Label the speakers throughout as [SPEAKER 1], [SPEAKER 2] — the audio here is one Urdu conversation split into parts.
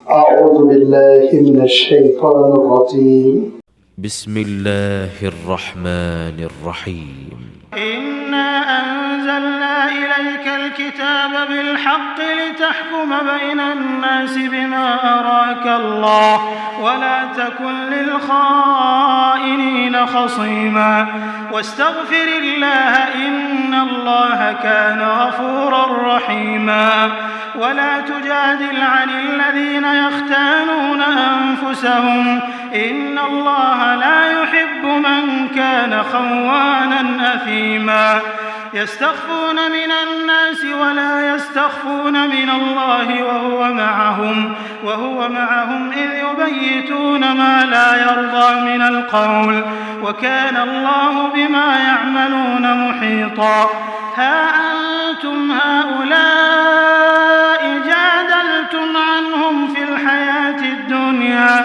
[SPEAKER 1] أعوذ بالله من الشيطان الرجيم.
[SPEAKER 2] بسم الله الرحمن الرحيم.
[SPEAKER 3] إنا أنزلنا إليك الكتاب بالحق لتحكم بين الناس بما أراك الله ولا تكن للخائنين خصيما واستغفر الله إن الله كان غفورا رحيما ولا تجادل عن الذين يختانون أنفسهم إن الله لا يحب من كان خوانا أثيما يستخفون من الناس ولا يستخفون من الله وهو معهم إذ يبيتون ما لا يرضى من القول وكان الله بما يعملون محيطا ها أنتم هؤلاء جادلتم عنهم في الحياة الدنيا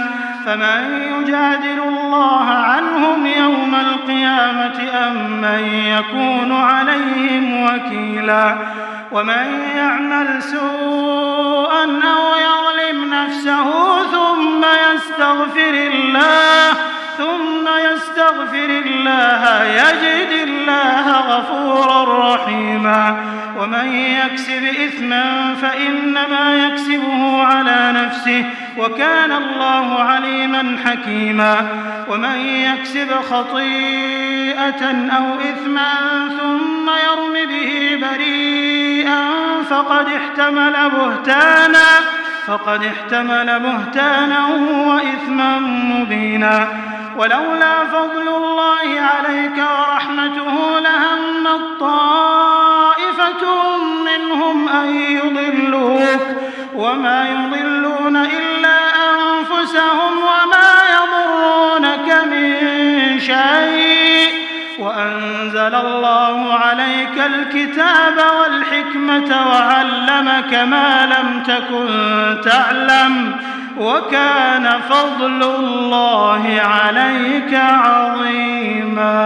[SPEAKER 3] فمن يجادل الله عنهم يوم القيامة أم من يكون عليهم وكيلا ومن يعمل سوءا أو يظلم نفسه ثم يستغفر الله يجد الله غفورا رحيما ومن يكسب إثما فإنما يكسبه على نفسه وكان الله عليما حكيما ومن يكسب خطيئة أو إثما ثم يرم به بريئا فقد احتمل بهتانا وإثما مبينا ولولا فضل الله عليك ورحمته لهمت طائفة منهم أن يضلوك وما يضلون إلا أنفسهم وما يضرونك من شيء وأنزل الله عليك الكتاب والحكمة وعلمك ما لم تكن تعلم وكان فضل الله عليك عظيما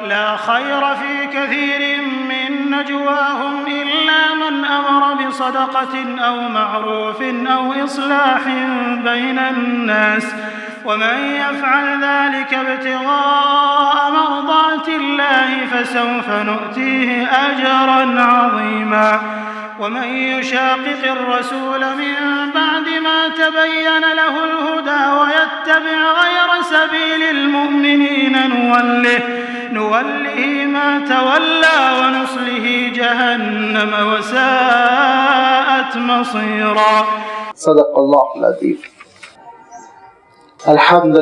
[SPEAKER 3] لا خير في كثير من نجواهم إلا من أمر بصدقة أو معروف أو إصلاح بين الناس ومن يفعل ذلك ابتغاء مرضات الله فسوف نؤتيه أجرا عظيما ومن يشاقق الرسول من بعد ما تبين له الهدى ويتبع غير سبيل المؤمنين نوله ما تولى ونصله جهنم وساءت مصيرا.
[SPEAKER 1] صدق الله العظيم. الحمد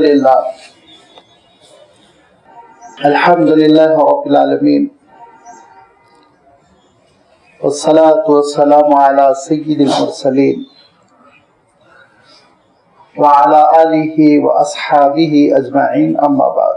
[SPEAKER 1] لله رب العالمين والصلاة والسلام على سيد المرسلين وعلى آله وأصحابه أجمعين أما بعد.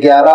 [SPEAKER 1] 11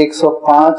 [SPEAKER 1] 105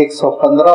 [SPEAKER 1] 115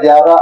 [SPEAKER 1] 11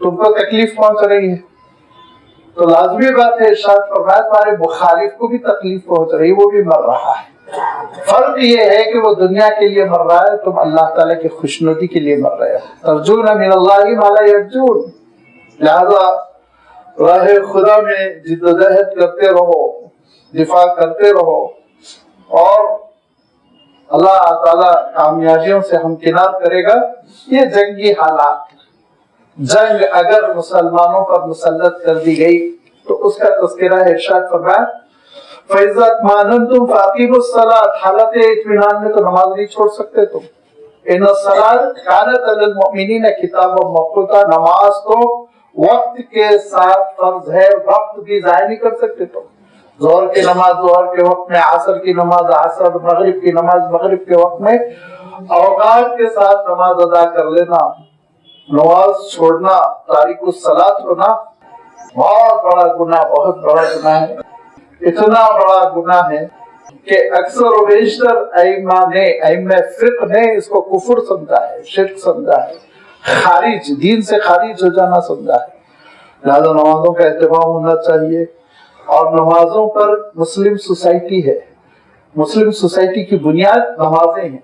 [SPEAKER 1] تم کو تکلیف پہنچ رہی ہے تو لازمی بات ہے ارشاد فرمایا تمہارے مخالف کو بھی تکلیف پہنچ رہی ہے، وہ بھی مر رہا ہے۔ فرق یہ ہے کہ وہ دنیا کے لیے مر رہا ہے، تم اللہ تعالیٰ کی خوشنودی کے لیے مر رہے ہو۔ ترجون من اللہ ما لا یرجون، لہذا راہ خدا میں جد و جہد کرتے رہو، دفاع کرتے رہو، اور اللہ تعالیٰ کامیابیوں سے ہمکنار کرے گا۔ یہ جنگی حالات، جنگ اگر مسلمانوں پر مسلط کر دی گئی تو اس کا تذکرہ ہے، ارشاد فرمایا فَإِذَا اطْمَأْنَنْتُمْ فَأَقِیمُوا الصَّلَاةَ، حالت اطمینان میں تو نماز نہیں چھوڑ سکتے تم۔ إِنَّ الصَّلَاةَ كَانَتْ عَلَى الْمُؤْمِنِينَ کتابا موقوتا، نماز تو وقت کے ساتھ فرض ہے، وقت بھی ضائع نہیں کر سکتے تم۔ ظہر کی نماز ظہر کے وقت میں، عصر کی نماز عصر، مغرب کی نماز مغرب کے وقت میں، اوقات کے ساتھ نماز ادا کر لینا۔ نماز چھوڑنا، تارک الصلاۃ ہونا بہت بڑا گناہ، بہت بڑا گناہ ہے۔ اتنا بڑا گناہ ہے کہ اکثر و بیشتر ائمہ فقہ نے اس کو کفر سمجھا ہے، شرک سمجھا ہے، خارج، دین سے خارج ہو جانا سمجھا ہے۔ لہذا نمازوں کا اہتمام ہونا چاہیے، اور نمازوں پر مسلم سوسائٹی ہے، مسلم سوسائٹی کی بنیاد نمازیں ہیں،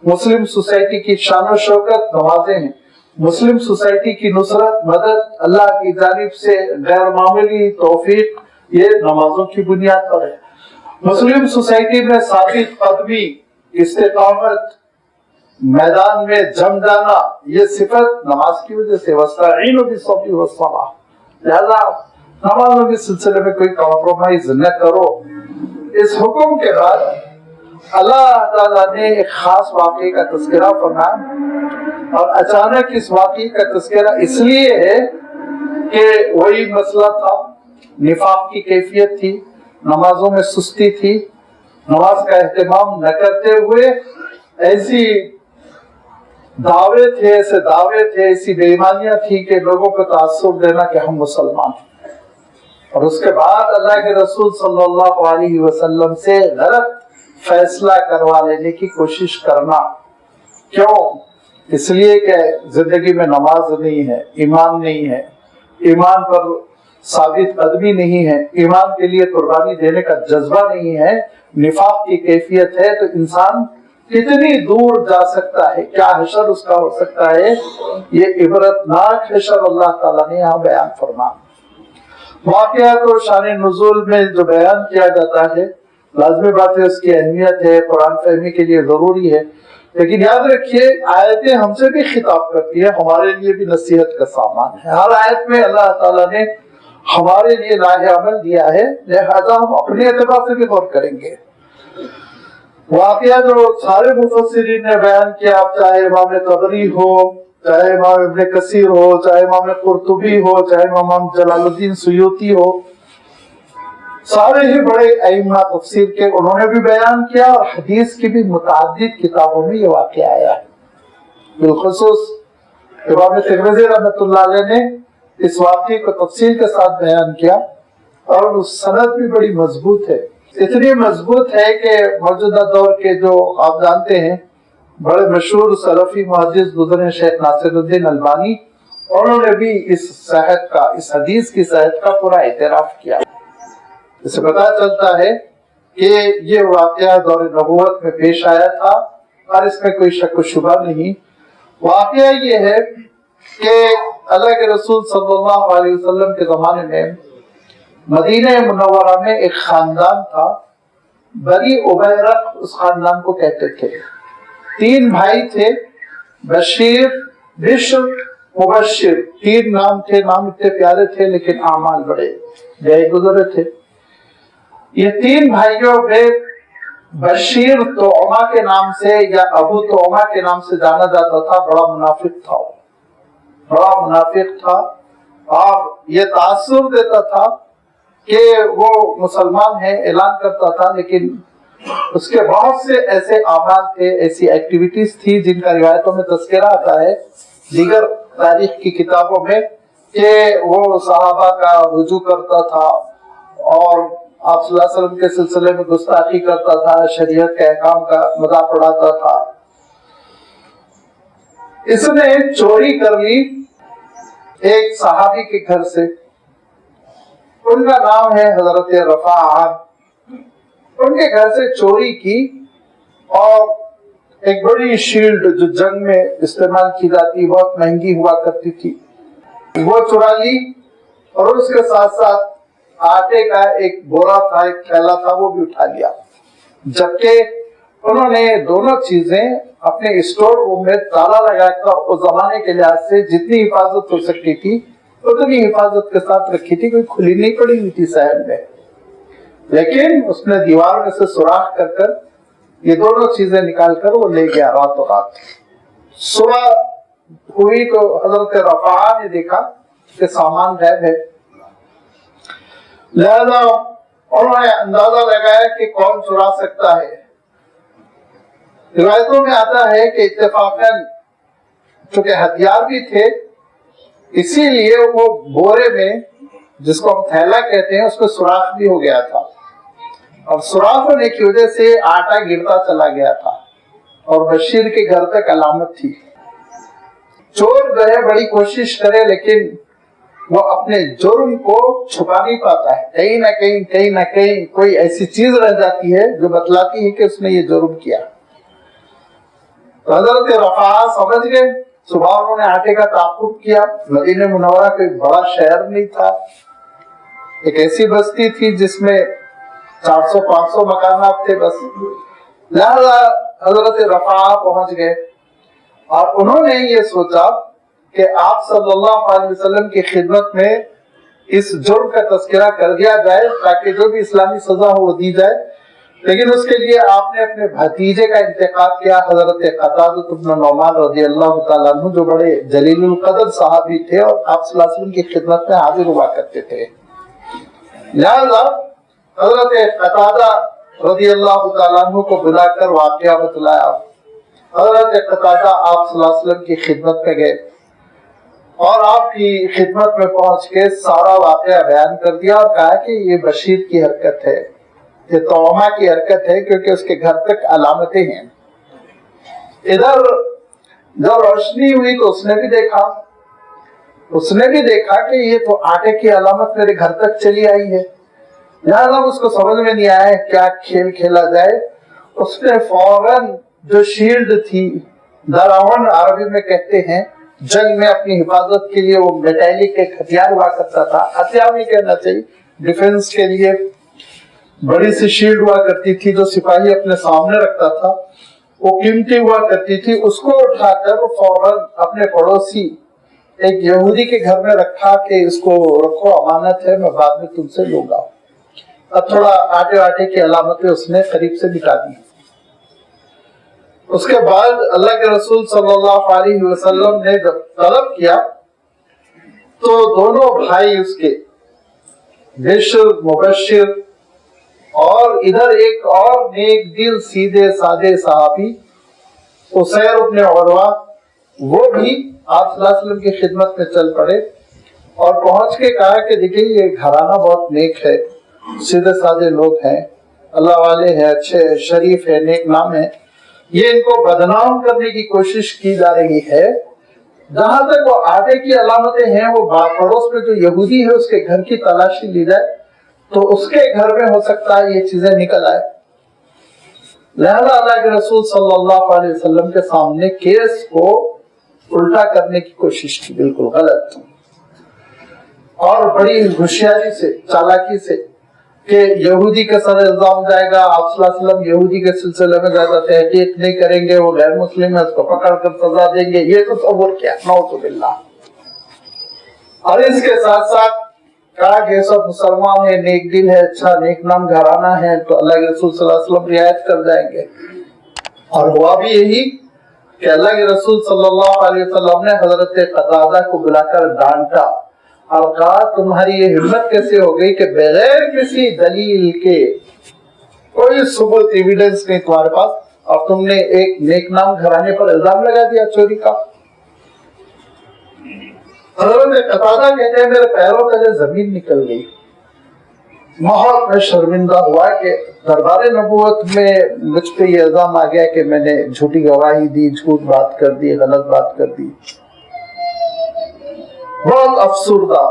[SPEAKER 1] مسلم سوسائٹی کی شان و شوکت نمازیں ہیں، مسلم سوسائٹی کی نصرت مدد اللہ کی جانب سے غیر معمولی توفیق یہ نمازوں کی بنیاد پر ہے۔ مسلم سوسائٹی میں ثابت قدمی، استقامت، میدان میں جم جانا، یہ صفت نماز کی وجہ سے وَاسْتَعِینُوا بِالصَّبْرِ وَالصَّلَاةِ، لہذا نمازوں کے سلسلے میں کوئی کمپرومائز نہ کرو۔ اس حکم کے بعد اللہ تعالیٰ نے ایک خاص واقعے کا تذکرہ فرمایا، اور اچانک اس واقعے کا تذکرہ اس لیے ہے کہ وہی مسئلہ تھا، نفاق کی کیفیت تھی، نمازوں میں سستی تھی، نماز کا اہتمام نہ کرتے ہوئے ایسی دعوے تھے، ایسی بے ایمانیاں تھی کہ لوگوں کو تعصب دینا کہ ہم مسلمان ہیں، اور اس کے بعد اللہ کے رسول صلی اللہ علیہ وسلم سے غلط فیصلہ کروا لینے کی کوشش کرنا۔ کیوں؟ اس لیے کہ زندگی میں نماز نہیں ہے، ایمان نہیں ہے، ایمان پر ثابت قدمی نہیں ہے، ایمان کے لیے قربانی دینے کا جذبہ نہیں ہے، نفاق کی کیفیت ہے، تو انسان کتنی دور جا سکتا ہے، کیا حشر اس کا ہو سکتا ہے۔ یہ عبرتناک حشر اللہ تعالیٰ نے یہاں بیان فرما۔ واقعات اور شان نزول میں جو بیان کیا جاتا ہے، لازمی بات ہے اس کی اہمیت ہے، قرآن فہمی کے لیے ضروری ہے، لیکن یاد رکھیے آیتیں ہم سے بھی خطاب کرتی ہیں، ہمارے لیے بھی نصیحت کا سامان ہے۔ ہر آیت میں اللہ تعالیٰ نے ہمارے لیے راہ عمل دیا ہے، لہذا ہم اپنے اعتبار سے بھی غور کریں گے۔ واقعہ جو سارے مفسرین نے بیان کیا، چاہے امام طبری ہو، چاہے امام ابن کثیر ہو، چاہے امام قرطبی ہو، چاہے امام جلال الدین سیوطی ہو، سارے ہی بڑے ائمہ تفسیر کے انہوں نے بھی بیان کیا، اور حدیث کی بھی متعدد کتابوں میں یہ واقعہ آیا ہے۔ بالخصوص امام ترمذی رحمۃ اللہ علیہ نے اس واقعے کو تفصیل کے ساتھ بیان کیا، اور سند بھی بڑی مضبوط ہے، اتنی مضبوط ہے کہ موجودہ دور کے جو آپ جانتے ہیں بڑے مشہور سلفی محدث گزرے شیخ ناصر الدین البانی، انہوں نے بھی اس صحت کا، اس حدیث کی صحت کا پورا اعتراف کیا۔ اس سے پتہ چلتا ہے کہ یہ واقعہ دور نبوت میں پیش آیا تھا، اور اس میں کوئی شک و شبہ نہیں۔ واقعہ یہ ہے کہ اللہ کے رسول صلی اللہ علیہ وسلم کے زمانے میں مدینہ منورہ میں ایک خاندان تھا، بنی عبیرق اس خاندان کو کہتے تھے۔ 3 بھائی تھے، بشیر، بشر، مبشر، 3 نام تھے، نام اتنے پیارے تھے لیکن اعمال بڑے گئے گزرے تھے۔ یہ 3 بھائیوں میں بشیر طعمہ کے نام سے یا ابو طعمہ کے نام سے جانا جاتا تھا، بڑا منافق تھا، اور یہ تاثر دیتا تھا کہ وہ مسلمان ہے، اعلان کرتا تھا، لیکن اس کے بہت سے ایسے اعمال تھے، ایسی ایکٹیویٹیز تھی جن کا روایتوں میں تذکرہ آتا ہے، دیگر تاریخ کی کتابوں میں، کہ وہ صحابہ کا رجوع کرتا تھا، اور آپ صلی اللہ علیہ وسلم کے سلسلے میں گستاخی کرتا تھا، شریعت کے احکام کا مذاق اڑاتا تھا۔ اس نے چوری کر لی ایک صحابی کے گھر سے، ان کا نام ہے حضرت رفاعہ، ان کے گھر سے چوری کی اور ایک بڑی شیلڈ جو جنگ میں استعمال کی جاتی، بہت مہنگی ہوا کرتی تھی، وہ چرا لی، اور اس کے ساتھ ساتھ آٹے کا ایک بورا تھا، ایک تھیلا تھا، وہ بھی اٹھا لیا، جبکہ انہوں نے دونوں چیزیں اپنے اسٹور روم میں تالا لگا کر اس زمانے کے لحاظ سے جتنی حفاظت ہو سکتی تھی اتنی حفاظت کے ساتھ رکھی تھی، کوئی کھلی نہیں پڑی ہوئی تھی صحن میں، لیکن اس نے دیوار میں سے سوراخ کر کر یہ دونوں چیزیں نکال کر وہ لے گیا راتوں رات۔ صبح ہوئی تو حضرت رفاعہ نے دیکھا کہ سامان غائب ہے، لہذا انہوں نے اندازہ لگایا کہ کون چرا سکتا ہے۔ روایتوں میں آتا ہے کہ اتفاقاً چونکہ ہتھیار بھی تھے، اسی لیے وہ بورے میں، جس کو ہم تھیلا کہتے ہیں، اس میں سوراخ بھی ہو گیا تھا، اور سوراخ ہونے کی وجہ سے آٹا گرتا چلا گیا تھا، اور بشیر کے گھر تک علامت تھی۔ چور جو ہے بڑی کوشش کرے لیکن وہ اپنے جرم کو چھپا نہیں پاتا ہے، کہیں نہ کہیں کوئی ایسی چیز رہ جاتی ہے جو بتلاتی ہے کہ اس نے یہ جرم کیا۔ تو حضرت رفاعہ سمجھ گئے، صبح انہوں نے آٹے کا تعاقب کیا، مدینہ منورہ کوئی بڑا شہر نہیں تھا، ایک ایسی بستی تھی جس میں 400-500 مکانات تھے بس، لہذا حضرت رفاعہ پہنچ گئے، اور انہوں نے یہ سوچا کہ آپ صلی اللہ علیہ وسلم کی خدمت میں اس جرم کا تذکرہ کر دیا جائے تاکہ جو بھی اسلامی سزا ہو وہ دی جائے، لیکن اس کے لیے آپ نے اپنے بھتیجے کا انتخاب کیا، حضرت قتادہ بن نعمان رضی اللہ تعالیٰ عنہ، جو بڑے جلیل القدر صحابی تھے اور آپ صلی اللہ علیہ وسلم کی خدمت میں حاضر ہوا کرتے تھے۔ لہذا حضرت قتادہ رضی اللہ تعالیٰ عنہ کو بلا کر واقعہ بتلایا۔ حضرت قتادہ آپ صلی اللہ علیہ وسلم کی خدمت میں گئے اور آپ کی خدمت میں پہنچ کے سارا واقعہ بیان کر دیا اور کہا کہ یہ بشیر کی حرکت ہے، یہ توما کی حرکت ہے، کیونکہ اس کے گھر تک علامتیں ہیں۔ ادھر جب روشنی ہوئی تو اس نے بھی دیکھا کہ یہ تو آٹے کی علامت میرے گھر تک چلی آئی ہے، لہٰذا اس کو سمجھ میں نہیں آیا کیا کھیل کھیلا جائے۔ اس نے فوراً جو شیلڈ تھی، دراون عربی میں کہتے ہیں، جنگ میں اپنی حفاظت کے لیے وہ میٹیلک ایک ہتھیار ہوا کرتا تھا، ہتھیار نہیں کہنا چاہیے، ڈیفنس کے لیے بڑی سی شیلڈ ہوا کرتی تھی جو سپاہی اپنے سامنے رکھتا تھا، وہ قیمتی ہوا کرتی تھی، اس کو اٹھا کر فوراً اپنے پڑوسی ایک یہودی کے گھر میں رکھا کہ اس کو رکھو، امانت ہے، میں بعد میں تم سے لوں گا۔ اب تھوڑا آٹے کی علامتیں اس نے قریب سے مٹا دی۔ اس کے بعد اللہ کے رسول صلی اللہ علیہ وسلم نے جب طلب کیا تو دونوں بھائی اس کے، بشر مبشر، اور ادھر ایک اور نیک دل سیدھے سادے صحابی اسیر ابن عروہ، وہ بھی آپ صلی اللہ علیہ وسلم کی خدمت میں چل پڑے اور پہنچ کے کہا کہ دیکھیے یہ گھرانہ بہت نیک ہے، سیدھے سادے لوگ ہیں، اللہ والے ہیں، اچھے شریف ہے، نیک نام ہے، یہ ان کو بدنام کرنے کی کوشش کی جا رہی ہے۔ جہاں تک وہ آٹے کی علامتیں ہیں، وہ پڑوس میں جو یہودی ہے اس کے گھر کی تلاشی لی جائے تو اس کے گھر میں ہو سکتا ہے یہ چیزیں نکل آئے۔ لہذا اللہ کے رسول صلی اللہ علیہ وسلم کے سامنے کیس کو الٹا کرنے کی کوشش کی، بالکل غلط، اور بڑی ہوشیاری سے، چالاکی سے، کہ یہودی کے سر الزام جائے گا، آپ صلی اللہ علیہ وسلم یہودی کے سلسلے میں زیادہ تحقیق نہیں کریں گے، وہ غیر مسلم ہے، اس کو پکڑ کر سزا دیں گے، یہ تصور کیا، نعوذ باللہ۔ اور اس کے ساتھ ساتھ کہا کہ سب مسلمان ہے، نیک دل ہے، اچھا نیک نام گھرانہ ہے، تو اللہ کے رسول صلی اللہ علیہ وسلم رعایت کر جائیں گے۔ اور ہوا بھی یہی کہ اللہ کے رسول صلی اللہ علیہ وسلم نے حضرت قتادہ کو بلا کر ڈانٹا اور کہا تمہاری یہ ہمت کیسے ہو گئی کہ بغیر کسی دلیل کے، کوئی ثبوت ایویڈنس نہیں تمہارے پاس، اور تم نے ایک نیک نام گھرانے پر الزام لگا دیا چوری کا۔ حضرت قتادہ کہتے ہیں میرے پیروں تلے زمین نکل گئی، بہت میں شرمندہ ہوا کہ دربار نبوت میں مجھ پہ یہ الزام آ گیا کہ میں نے جھوٹی گواہی دی، جھوٹ بات کر دی، غلط بات کر دی۔ بہت افسردہ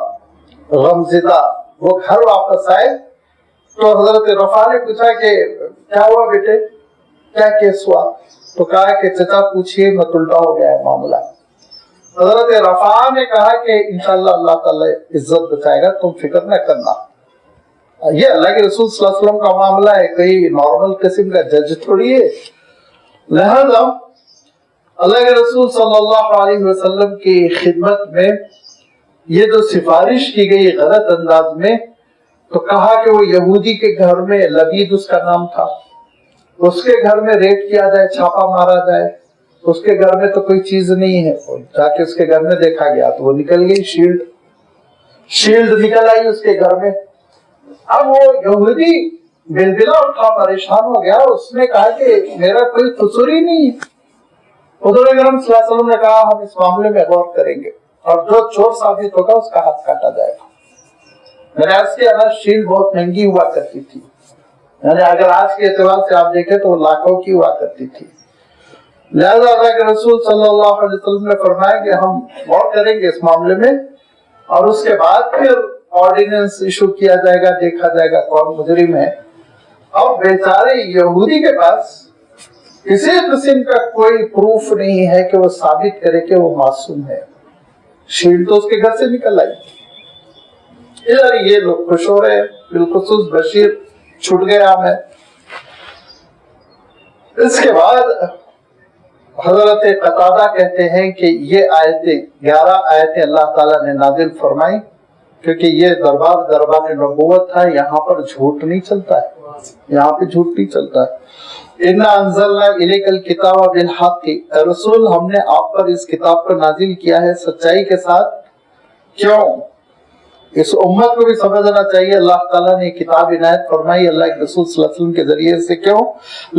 [SPEAKER 1] غمزدہ وہ گھر واپس آئے تو حضرت رفاع نے پوچھا کہ کیا ہوا بیٹے, کیا کیس ہوا؟ تو کہا کہ چچا پوچھئے مت, الٹا ہو گیا ہے معاملہ. حضرت رفاع نے کہا کہ انشاءاللہ اللہ تعالی عزت بچائے گا, تم فکر نہ کرنا. یہ اللہ کے رسول صلی اللہ علیہ وسلم کا معاملہ ہے, کوئی نارمل قسم کا جج تھوڑی ہے. لہذا اللہ کے رسول صلی اللہ علیہ وسلم کی خدمت میں یہ جو سفارش کی گئی غلط انداز میں, تو کہا کہ وہ یہودی کے گھر میں, لبید اس کا نام تھا, اس کے گھر میں ریڈ کیا جائے, چھاپا مارا جائے. اس کے گھر میں تو کوئی چیز نہیں ہے. جا کے اس کے گھر میں دیکھا گیا تو وہ نکل گئی شیلڈ نکل آئی اس کے گھر میں. اب وہ یہودی بلبلا اٹھا, پریشان ہو گیا. اس نے کہا کہ میرا کوئی قصور ہی نہیں ہے. حضور اکرم صلی اللہ علیہ وسلم نے کہا ہم اس معاملے میں غور کریں گے اور جو چور ثابت ہوگا اس کا ہاتھ کاٹا جائے گا. میں نے عرض کیا نا, شیلڈ بہت مہنگی ہوا کرتی تھی, یعنی اگر آج کے اعتبار سے آپ دیکھیں تو وہ لاکھوں کی ہوا کرتی تھی. لہذا اللہ کے رسول صلی اللہ علیہ وسلم نے فرمایا کہ ہم غور کریں گے اس معاملے میں, اور اس کے بعد پھر آرڈیننس ایشو کیا جائے گا, دیکھا جائے گا کون مجرم ہے. اب بیچارے یہودی کے پاس کسی قسم کا کوئی پروف نہیں ہے کہ وہ ثابت کرے کہ وہ معصوم ہے. شیلڈ تو اس کے گھر سے نکل آئی. ادھر یہ لوگ خوش ہو رہے ہیں, بالخصوص بشیر چھوٹ گیا ہمیں. اس کے بعد حضرت قتادہ کہتے ہیں کہ یہ آیتیں 11 آیتیں اللہ تعالیٰ نے نازل فرمائی, کیونکہ یہ دربار نبوت تھا. یہاں پر جھوٹ نہیں چلتا ہے, یہاں پہ جھوٹ نہیں چلتا ہے. اِنَّا أَنزَلْنَا إِلَيْكَ الْكِتَابَ بِالْحَقِّ, رسول ہم نے آپ پر اس کتاب کو نازل کیا ہے سچائی کے ساتھ. کیوں؟ اس امت کو بھی سمجھنا چاہیے اللہ تعالیٰ نے کتاب عنایت فرمائی اللہ کے رسول صلی اللہ علیہ وسلم کے ذریعے سے. کیوں؟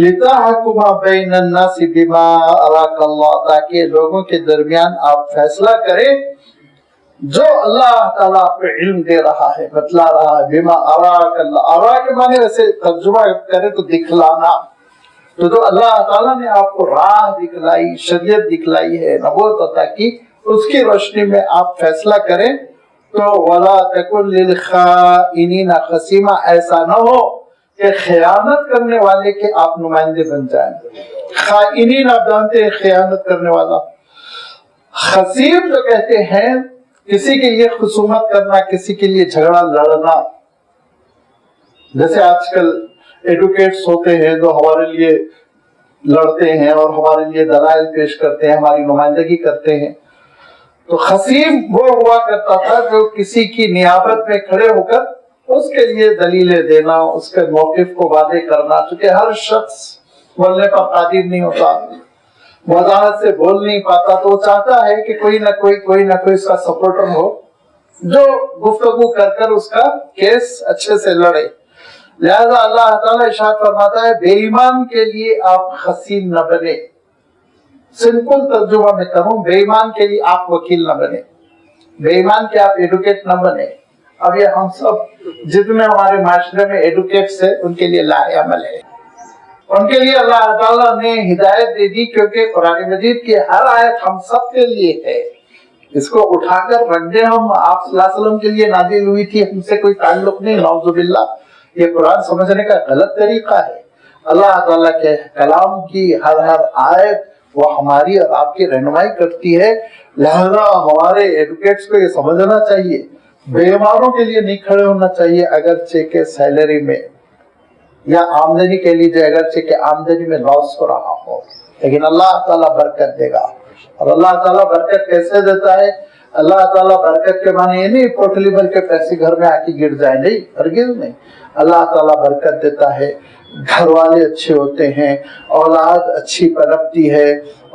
[SPEAKER 1] لِتَحْكُمَ بَيْنَ النَّاسِ بِمَا أَرَاكَ اللَّهُ, تاکہ لوگوں کے درمیان آپ فیصلہ کریں جو اللہ تعالیٰ آپ کو علم دے رہا ہے, بتلا رہا ہے. بِمَا أَرَاكَ اللَّهُ, أَرَا کے معنی ویسے ترجمہ کرے تو دکھلانا. تو جو اللہ تعالیٰ نے آپ کو راہ دکھلائی, شریعت دکھلائی ہے, نبوت عطا کی, اس کی روشنی میں آپ فیصلہ کریں. تو وَلَا تَكُنْ لِلْخَائِنِينَ خَصِيمًا, ایسا نہ ہو کہ خیانت کرنے والے کے آپ نمائندے بن جائیں. خائنین آپ جانتے ہیں, خیانت کرنے والا. خصیم جو کہتے ہیں کسی کے لیے خصومت کرنا, کسی کے لیے جھگڑا لڑنا. جیسے آج کل ایڈوکیٹس ہوتے ہیں جو ہمارے لیے لڑتے ہیں اور ہمارے لیے دلائل پیش کرتے ہیں, ہماری نمائندگی کرتے ہیں. تو خصیم وہ ہوا کرتا تھا جو کسی کی نیابت میں کھڑے ہو کر اس کے لیے دلیلیں دینا, اس کے موقف کو واضح کرنا. چونکہ ہر شخص بولنے پر قادر نہیں ہوتا, وضاحت سے بول نہیں پاتا, تو وہ چاہتا ہے کہ کوئی نہ کوئی اس کا سپورٹر ہو جو گفتگو کر کر اس کا کیس اچھے سے لڑے. لہذا اللہ تعالیٰ ارشاد فرماتا ہے بے ایمان کے لیے آپ خصیم نہ بنے. سمپل ترجمہ میں کروں, بے ایمان کے لیے آپ وکیل نہ بنے, بے ایمان کے آپ ایڈوکیٹ نہ بنے. اب یہ ہم سب جتنے ہمارے معاشرے میں ایڈوکیٹس ہیں ان کے لیے لاہ عمل ہے. ان کے لیے اللہ تعالیٰ نے ہدایت دے دی, کیونکہ قرآن مجید کی ہر آیت ہم سب کے لیے ہے. اس کو اٹھا کر رکھ دیں ہم, آپ صلی اللہ علیہ وسلم کے لیے نازل ہوئی تھی, ہم سے کوئی تعلق نہیں, نعوذ باللہ. یہ قرآن سمجھنے کا غلط طریقہ ہے. اللہ تعالیٰ کے کلام کی ہر آیت وہ ہماری اور آپ کی رہنمائی کرتی ہے. لہذا ہمارے ایڈوکیٹس کو یہ سمجھنا چاہیے بے ایمانوں کے لیے نہیں کھڑے ہونا چاہیے, اگرچہ کہ سیلری میں یا آمدنی کے لیے, اگرچہ کہ آمدنی میں لاس ہو رہا ہو, لیکن اللہ تعالیٰ برکت دے گا. اور اللہ تعالیٰ برکت کیسے دیتا ہے؟ اللہ تعالیٰ برکت کے معنی یہ نہیں پوٹلی بھر کے پیسے گھر میں آ کے گر جائیں, نہیں, ہرگز نہیں. اللہ تعالیٰ برکت دیتا ہے, گھر والے اچھے ہوتے ہیں, اولاد اچھی پنپتی ہے,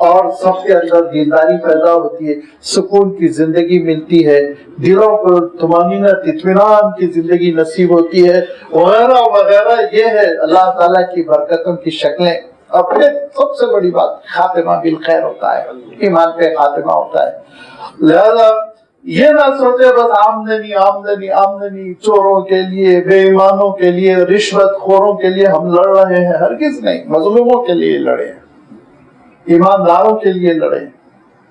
[SPEAKER 1] اور سب کے اندر دینداری پیدا ہوتی ہے, سکون کی زندگی ملتی ہے, دلوں کو طمانینہ اطمینان کی زندگی نصیب ہوتی ہے, وغیرہ وغیرہ. یہ ہے اللہ تعالیٰ کی برکتوں کی شکلیں. اور پھر سب سے بڑی بات خاتمہ بالخیر ہوتا ہے, ایمان پہ خاتمہ ہوتا ہے. لہذا یہ نہ سوچے بس آمدنی آمدنی آمدنی, چوروں کے لیے, بے ایمانوں کے لیے, رشوت خوروں کے لیے ہم لڑ رہے ہیں, ہرگز نہیں. مظلوموں کے لیے لڑے, ایمانداروں کے لیے لڑے.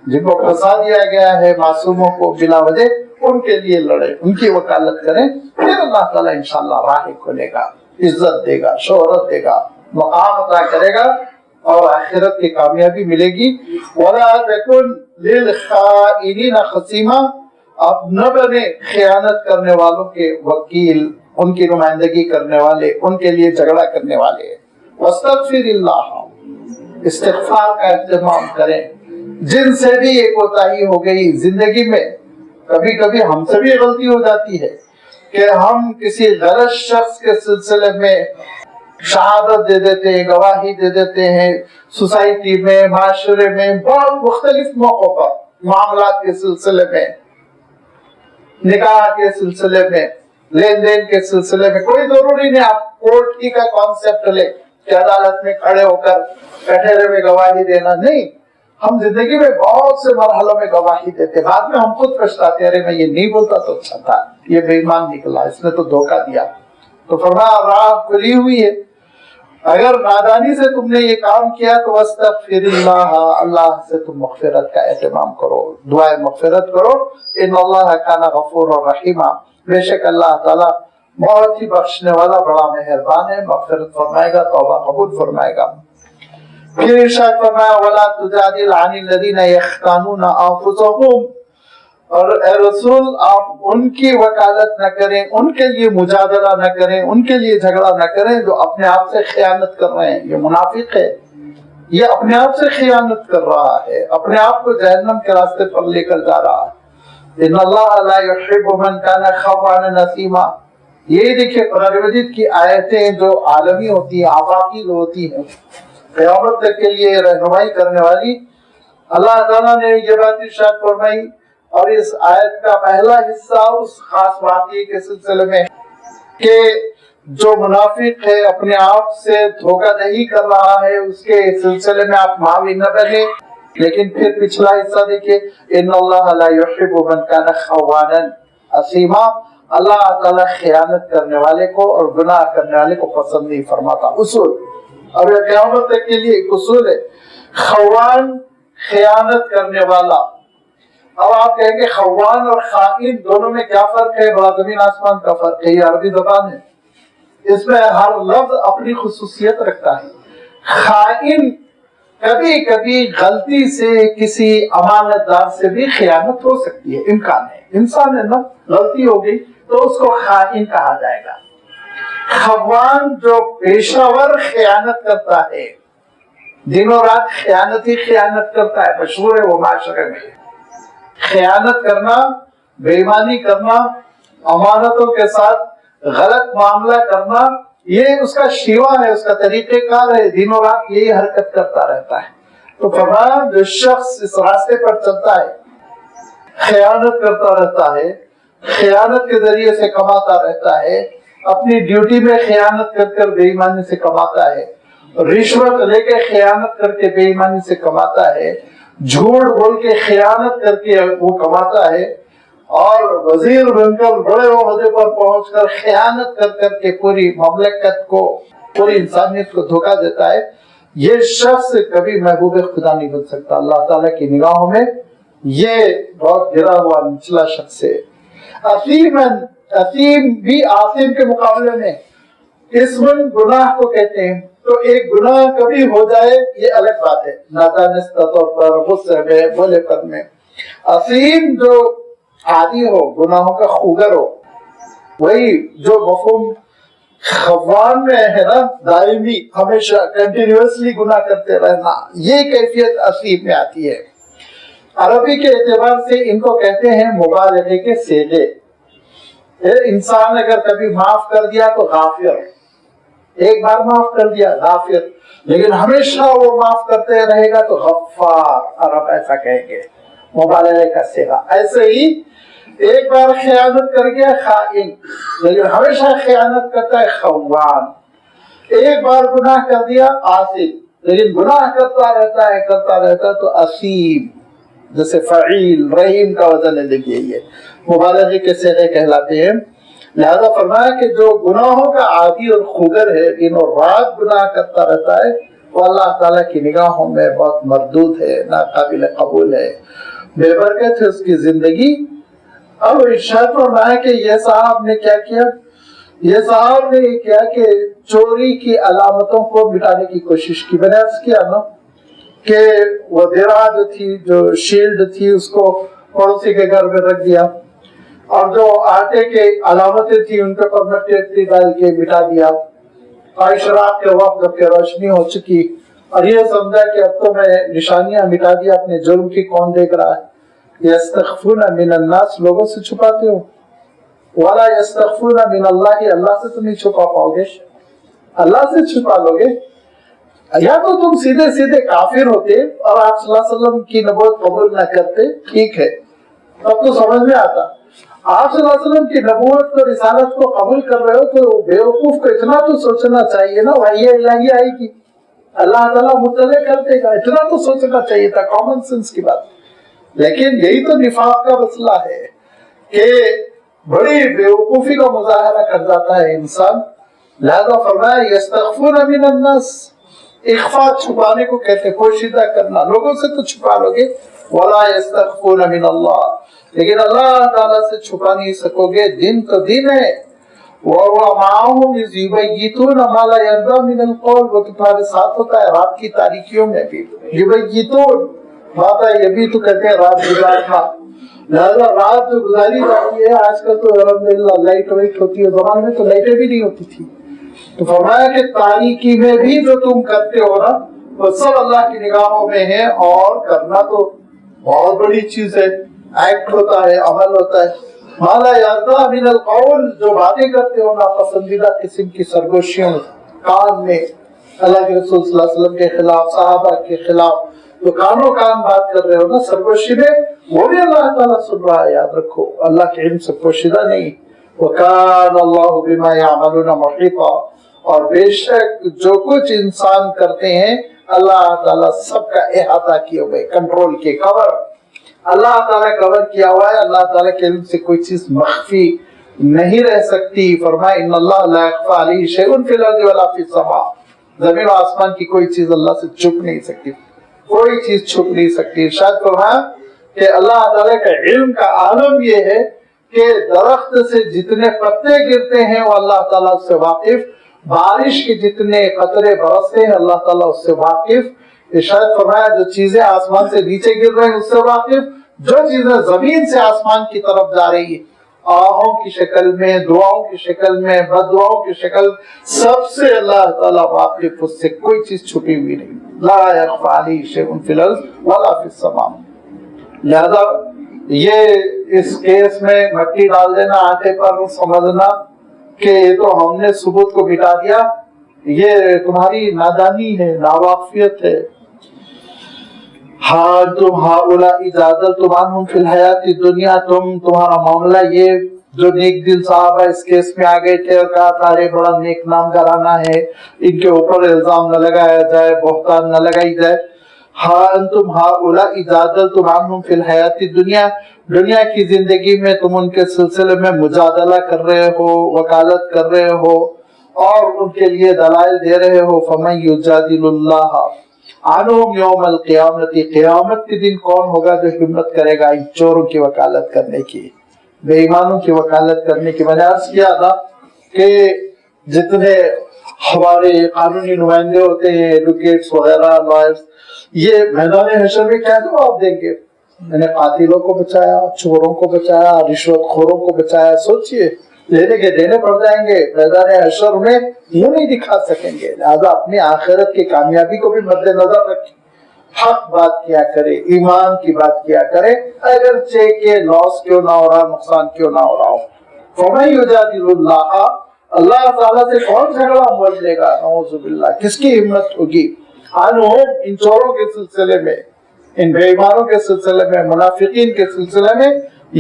[SPEAKER 1] جن کو پھنسا دیا گیا ہے معصوموں کو بلا وجہ، ان کے لیے لڑے، ان کی وکالت کریں، پھر اللہ تعالیٰ انشاءاللہ راہ کھولے گا، عزت دے گا، شہرت دے گا، مقام عطا کرے گا اور آخرت کی کامیابی ملے گی۔ وَلَا تَكُنْ لِلْخَائِنِينَ خَصِيمًا، آپ نہ بنے خیانت کرنے والوں کے وکیل، ان کی نمائندگی کرنے والے، ان کے لیے جھگڑا کرنے والے۔ وَاسْتَغْفِرِ اللَّهَ، استغفار کا اہتمام کریں۔ جن سے بھی یہ کوتاہی ہو گئی زندگی میں، کبھی کبھی ہم سے بھی غلطی ہو جاتی ہے کہ ہم کسی غلط شخص کے سلسلے میں شہادت دے دیتے ہیں، گواہی دے دیتے ہیں، سوسائٹی میں، معاشرے میں، بہت مختلف موقعوں پر، معاملات کے سلسلے میں، نکاح کے سلسلے میں، لین دین کے سلسلے میں۔ کوئی ضروری نہیں آپ کورٹ کی کا کانسیپٹ لے کہ عدالت میں کھڑے ہو کر کٹہرے میں گواہی دینا، نہیں۔ ہم زندگی میں بہت سے مرحلوں میں گواہی دیتے، بعد میں ہم خود پچھتاتے، ارے میں یہ نہیں بولتا تو اچھا تھا، یہ بے ایمان نکلا، اس نے تو دھوکہ دیا۔ تو فرمایا راہ کھلی ہوئی ہے، اگر نادانی سے تم نے یہ کام کیا تو واستغفر اللہ، اللہ سے تم مغفرت کا اہتمام کرو، دعائے مغفرت کرو۔ ان اللہ کان غفورا رحیما، بے شک اللہ تعالیٰ بہت ہی بخشنے والا، بڑا مہربان ہے، مغفرت فرمائے گا، توبہ قبول فرمائے گا۔ پھر ارشاد فرمایا وَلَا تُجَادِلْ عَنِ الَّذِينَ يَخْتَانُونَ أَنفُسَهُمْ، اور اے رسول آپ ان کی وکالت نہ کریں، ان کے لیے مجادلہ نہ کریں، ان کے لیے جھگڑا نہ کریں جو اپنے آپ سے خیانت کر رہے ہیں۔ یہ منافق ہے، یہ اپنے آپ سے خیانت کر رہا ہے، اپنے آپ کو جہنم کے راستے پر لے کر جا رہا ہے۔ ان اللہ لا يحب من كان خوانا نسیما، یہ دیکھیں قرآن مجید کی آیتیں جو عالمی ہوتی ہیں، آفاقی ہوتی ہیں، قیامت تک کے لیے رہنمائی کرنے والی، اللہ تعالیٰ نے یہ بات ارشاد فرمائی۔ اور اس آیت کا پہلا حصہ اس خاص واقعے کے سلسلے میں کہ جو منافق ہے اپنے آپ سے دھوکہ دہی کر رہا ہے، اس کے سلسلے میں آپ معاون نہ بنے۔ لیکن پھر پچھلا حصہ دیکھیں، ان اللہ لا يحب من كان خوانا اثیما، اللہ تعالیٰ خیانت کرنے والے کو اور گناہ کرنے والے کو پسند نہیں فرماتا۔ اصول، اور یہ قیامت تک کے لیے ایک اصول ہے، خوان خیانت کرنے والا۔ اب آپ کہیں گے خوان اور خائن دونوں میں کیا فرق ہے؟ بڑا زمین آسمان کا فرق ہے، یہ عربی زبان ہے، اس میں ہر لفظ اپنی خصوصیت رکھتا ہے۔ خائن کبھی کبھی غلطی سے کسی امانت دار سے بھی خیانت ہو سکتی ہے، امکان ہے، انسان ہے نا، غلطی ہو گئی تو اس کو خائن کہا جائے گا۔ خوان جو پیشہ ور خیانت کرتا ہے، دنوں رات خیانت ہی خیانت کرتا ہے، مشہور ہے وہ معاشرے میں۔ خیانت کرنا، بے ایمانی کرنا، امانتوں کے ساتھ غلط معاملہ کرنا، یہ اس کا شیوا ہے، اس کا طریقہ کار ہے، دنوں رات یہی حرکت کرتا رہتا ہے۔ تو فرمایا جو شخص اس راستے پر چلتا ہے، خیانت کرتا رہتا ہے، خیانت کے ذریعے سے کماتا رہتا ہے، اپنی ڈیوٹی میں خیانت کر کر بے ایمانی سے کماتا ہے، رشوت لے کے خیانت کر کے بے ایمانی سے کماتا ہے، جھوٹ بول کے خیانت کر کے وہ کماتا ہے، اور وزیر بن کر بڑے عہدے پر پہنچ کر خیانت کر کر کے پوری مملکت کو، پوری انسانیت کو دھوکہ دیتا ہے، یہ شخص کبھی محبوب خدا نہیں بن سکتا۔ اللہ تعالیٰ کی نگاہوں میں یہ بہت گرا ہوا نچلا شخص ہے۔ اثیم بھی آثم کے مقابلے میں اسمن گناہ کو کہتے ہیں، تو ایک گناہ کبھی ہو جائے یہ الگ بات ہے، نادانستہ طور پر، غصے میں، بولے پر میں۔ اثیم جو عادی ہو، گناہوں کا خوگر ہو، وہی جو مفہوم خوان میں ہے نا، دائمی، ہمیشہ کنٹینیوسلی گناہ کرتے رہنا، یہ کیفیت اثیم میں آتی ہے۔ عربی کے اعتبار سے ان کو کہتے ہیں مبالغے کے صیغے۔ انسان اگر کبھی معاف کر دیا تو غافر، ایک بار معاف کر دیا غافر، لیکن ہمیشہ وہ معاف کرتے رہے گا تو غفار، عرب ایسا کہیں گے، مبالغے کا صیغہ۔ ایسے ہی ایک بار خیانت کر گیا خائن، لیکن ہمیشہ خیانت کرتا ہے خوان۔ ایک بار گناہ کر دیا آثم، لیکن گناہ کرتا رہتا تو اثیم، جیسے فعیل، رحیم کا وزن ہے، دیکھیے یہ مبالغے کے صیغے کہلاتے ہیں۔ لہذا فرمایا کہ جو گناہوں کا عادی اور خوگر ہے، دن اور رات گناہ کرتا رہتا ہے، وہ اللہ تعالیٰ کی نگاہوں میں بہت مردود ہے، ناقابل قبول ہے، بے برکت ہے اس کی زندگی۔ اب ارشاد فرمایا کہ یہ صاحب نے کیا کیا، یہ صاحب نے یہ کیا کہ چوری کی علامتوں کو مٹانے کی کوشش کی۔ میں نے عرض کیا نا کہ وہ درع جو تھی، جو شیلڈ تھی، اس کو پڑوسی کے گھر میں رکھ دیا، اور جو آٹے کے علامتیں تھی ان کے پر مٹی ڈال کے مٹا دیا۔ اشراق کے وقت جب کہ روشنی ہو چکی اور یہ سمجھا کہ اب تو میں نشانیاں مٹا دیا، اپنے جرم کی کون دیکھ رہا ہے۔ یستخفون من الناس، لوگوں سے چھپاتے ہو، ولا یستخفون من اللہ، اللہ سے تو نہیں چھپا پاؤ گے، اللہ سے چھپا لو گے۔ یا تو تم سیدھے سیدھے کافر ہوتے اور آپ صلی اللہ علیہ وسلم کی نبوت قبول نہ کرتے، ٹھیک ہے، تب تو سمجھ میں آتا۔ آپ صلی اللہ علیہ وسلم کی نبوت کو، رسالت کو قبول کر رہے ہو تو بیوقوف کو اتنا تو سوچنا چاہیے نا، وحی الہی آئے گی، اللہ تعالیٰ مطلع کر دے گا، اتنا تو سوچنا چاہیے تھا، کامن سینس کی بات۔ لیکن یہی تو نفاق کا مسئلہ ہے کہ بڑی بیوقوفی کا مظاہرہ کر جاتا ہے انسان۔ لہذا فرمایا یستخفون من الناس، اخفا چھپانے کو کہتے ہیں، پوشیدہ کرنا، لوگوں سے تو چھپا لو گے، ولا یستخفون من اللہ، لیکن اللہ تعالیٰ سے چھپا نہیں سکو گے۔ دن تو دن ہے، وَهُوَ مَعَهُمْ إِذْ يُبَيِّتُونَ مَا لَا يَرْضَىٰ مِنَ الْقَوْلِ، وہ تمہارے ساتھ ہوتا ہے رات کی تاریکیوں میں بھی۔ یبیتون بات ہے، یہ بھی تو کہتے ہیں رات گزارنا، لہذا رات جو گزاری جاتی ہے، آج کل تو الحمدللہ لائٹ وائٹ ہوتی ہے، زمانے میں تو لائٹیں بھی نہیں ہوتی تھی، تو فرمایا کہ تاریکی میں بھی جو تم کرتے ہو نا، وہ سب اللہ کی نگاہوں میں ہے، اور کرنا تو بہت بڑی چیز ہے، ایکٹ ہوتا ہے، عمل ہوتا ہے۔ مالا یاردا من القول، جو باتیں کرتے ہو ناپسندیدہ قسم کی سرگوشیوں کان میں، اللہ کے رسول صلی اللہ علیہ وسلم کے خلاف، صحابہ کے خلاف، جو کانوں کان بات کر رہے ہو نا سرگوشی میں، وہ بھی اللہ تعالیٰ سن رہا ہے، یاد رکھو اللہ کے علم سے پوشیدہ نہیں۔ وَكَانَ اللَّهُ بِمَا يَعْمَلُونَ مُحِيطًا، اور بے شک جو کچھ انسان کرتے ہیں اللہ تعالیٰ سب کا احاطہ کیے ہوئے، کنٹرول کے، کور، اللہ تعالیٰ کور کیا ہوا ہے، اللہ تعالیٰ کے علم سے کوئی چیز مخفی نہیں رہ سکتی۔ فرمائے ان اللہ لا يخفى عليه شيء في الارض ولا في السماء، زمین و آسمان کی کوئی چیز اللہ سے چھپ نہیں سکتی، کوئی چیز چھپ نہیں سکتی۔ ارشاد فرمایا کہ اللہ تعالیٰ کا علم کا عالم یہ ہے کہ درخت سے جتنے پتے گرتے ہیں وہ اللہ تعالیٰ اس سے واقف، بارش کے جتنے قطرے برستے ہیں اللہ تعالیٰ اس سے واقف۔ ارشاد فرمایا جو چیزیں آسمان سے نیچے گر رہے ہیں اس سے واقف، جو چیزیں زمین سے آسمان کی طرف جا رہی ہے، آہوں کی شکل میں، دعاؤں کی شکل میں، بد دعاؤں کی شکل، سب سے اللہ تعالیٰ واقف، اس سے کوئی چیز چھپی ہوئی نہیں۔ لا يخفى عليه شيء في الارض ولا في السماء۔ لہذا یہ اس کیس میں مٹی ڈال دینا آٹے پر، سمجھنا کہ یہ تو ہم نے ثبوت کو مٹا دیا، یہ تمہاری نادانی ہے، ناواقفیت ہے۔ ہاں تم ہؤلاء جادلتم عنہم فی الحیات الدنیا، تمہارا معاملہ یہ، جو نیک دل صحابہ اس کیس میں آ گئے تھے اور کہا تھا ارے بڑا نیک نام گھرانہ ہے، ان کے اوپر الزام نہ لگایا جائے، بہتان نہ لگائی جائے۔ ہاں انتم ہؤلاء جادلتم عنہم فی الحیات الدنیا، دنیا کی زندگی میں تم ان کے سلسلے میں مجادلہ کر رہے ہو، وکالت کر رہے ہو، اور ان کے لیے دلائل دے رہے ہو۔ فمن یجادل اللہ عنہم یوم القیامت، قیامت کے دن کون ہوگا جو ہمت کرے گا ان چوروں کی وکالت کرنے کی، بے ایمانوں کی وکالت کرنے کی۔ میں نے عرض کیا تھا کہ جتنے ہمارے قانونی نمائندے ہوتے ہیں، ایڈوکیٹس وغیرہ، لائرز، یہ میدان حشر میں کیا جواب دیں گے؟ میں نے قاتلوں کو بچایا، چوروں کو بچایا، رشوت خوروں کو بچایا، سوچئے لینے کے دینے پڑ جائیں گے، میدان حشر میں منہ نہیں دکھا سکیں گے۔ لہذا اپنی آخرت کی کامیابی کو بھی مد نظر رکھیں، حق بات کیا کرے، ایمان کی بات کیا کرے، اگرچہ کہ لاس کیوں نہ ہو رہا، نقصان کیوں نہ ہو رہا ہو۔ فمن یجادل اللہ، اللہ تعالیٰ سے کون جھگڑا مول لے گا، نعوذ باللہ، کس کی ہمت ہوگی، عنہم ان چوروں کے سلسلے میں، ان بے ایمانوں کے سلسلے میں، منافقین کے سلسلے میں،